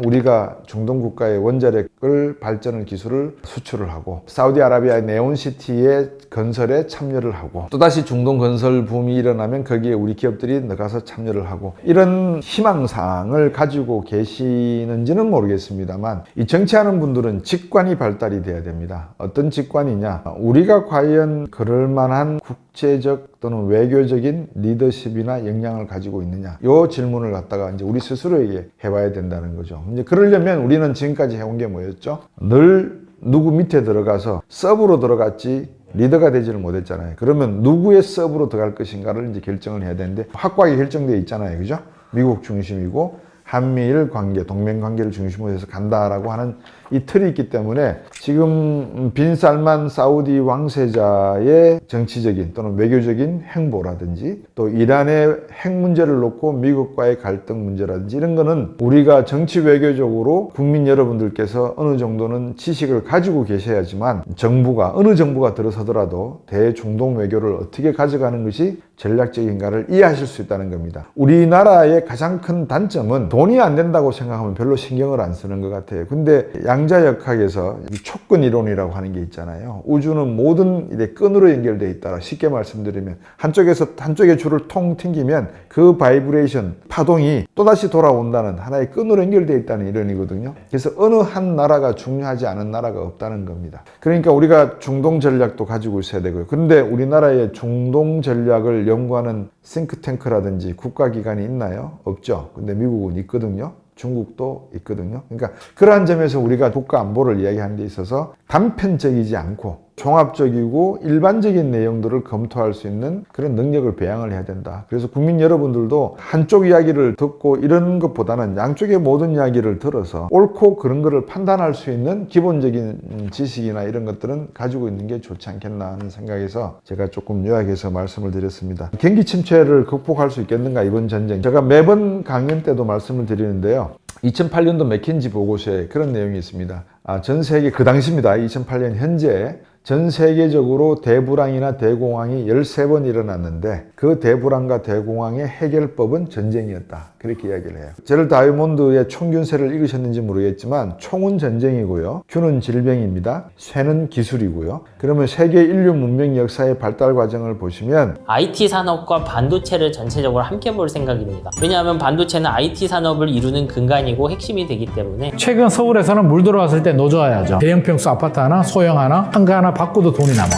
우리가 중동 국가의 원자력을 발전을 기술을 수출을 하고 사우디아라비아의 네온시티의 건설에 참여를 하고 또다시 중동 건설 붐이 일어나면 거기에 우리 기업들이 나가서 참여를 하고 이런 희망사항을 가지고 계시는지는 모르겠습니다만 이 정치하는 분들은 직관이 발달이 돼야 됩니다. 어떤 직관이냐? 우리가 과연 그럴 만한 국제적 또는 외교적인 리더십이나 역량을 가지고 있느냐? 이 질문을 갖다가 이제 우리 스스로에게 해봐야 된다는 거죠. 이제 그러려면 우리는 지금까지 해온 게 뭐였죠? 늘 누구 밑에 들어가서 서브로 들어갔지 리더가 되지를 못했잖아요. 그러면 누구의 서브로 들어갈 것인가를 이제 결정을 해야 되는데 확고하게 결정되어 있잖아요. 그죠? 미국 중심이고 한미일 관계, 동맹 관계를 중심으로 해서 간다라고 하는 이 틀이 있기 때문에 지금 빈 살만 사우디 왕세자의 정치적인 또는 외교적인 행보라든지 또 이란의 핵 문제를 놓고 미국과의 갈등 문제라든지 이런 거는 우리가 정치 외교적으로 국민 여러분들께서 어느 정도는 지식을 가지고 계셔야지만 정부가 어느 정부가 들어서더라도 대중동 외교를 어떻게 가져가는 것이 전략적인가를 이해하실 수 있다는 겁니다. 우리나라의 가장 큰 단점은 돈이 안 된다고 생각하면 별로 신경을 안 쓰는 것 같아요. 근데 양자역학에서 촉근 이론이라고 하는 게 있잖아요. 우주는 모든 끈으로 연결되어 있다. 쉽게 말씀드리면 한쪽의 줄을 통 튕기면 그 바이브레이션, 파동이 또다시 돌아온다는 하나의 끈으로 연결되어 있다는 이론이거든요. 그래서 어느 한 나라가 중요하지 않은 나라가 없다는 겁니다. 그러니까 우리가 중동 전략도 가지고 있어야 되고요. 그런데 우리나라의 중동 전략을 연구하는 싱크탱크라든지 국가기관이 있나요? 없죠. 근데 미국은 있거든요. 중국도 있거든요. 그러니까 그러한 점에서 우리가 국가 안보를 이야기하는 데 있어서 단편적이지 않고 종합적이고 일반적인 내용들을 검토할 수 있는 그런 능력을 배양을 해야 된다. 그래서 국민 여러분들도 한쪽 이야기를 듣고 이런 것보다는 양쪽의 모든 이야기를 들어서 옳고 그런 것을 판단할 수 있는 기본적인 지식이나 이런 것들은 가지고 있는 게 좋지 않겠나 하는 생각에서 제가 조금 요약해서 말씀을 드렸습니다. 경기 침체를 극복할 수 있겠는가 이번 전쟁. 제가 매번 강연 때도 말씀을 드리는데요. 2008년도 맥킨지 보고서에 그런 내용이 있습니다. 전 세계 그 당시입니다. 2008년 현재 전 세계적으로 대불황이나 대공황이 13번 일어났는데 그 대불황과 대공황의 해결법은 전쟁이었다. 그렇게 이야기를 해요. 제럴 다이아몬드의 총균세를 읽으셨는지 모르겠지만 총은 전쟁이고요. 균은 질병입니다. 쇠는 기술이고요. 그러면 세계 인류 문명 역사의 발달 과정을 보시면 IT 산업과 반도체를 전체적으로 함께 볼 생각입니다. 왜냐하면 반도체는 IT 산업을 이루는 근간이고 핵심이 되기 때문에 최근 서울에서는 물 들어왔을 때 노져야죠. 대형 평수 아파트 하나, 소형 하나, 한가 하나 바꾸도 돈이 남아.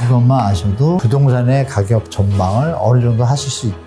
이것만 아셔도 부동산의 가격 전망을 어느 정도 하실 수 있다.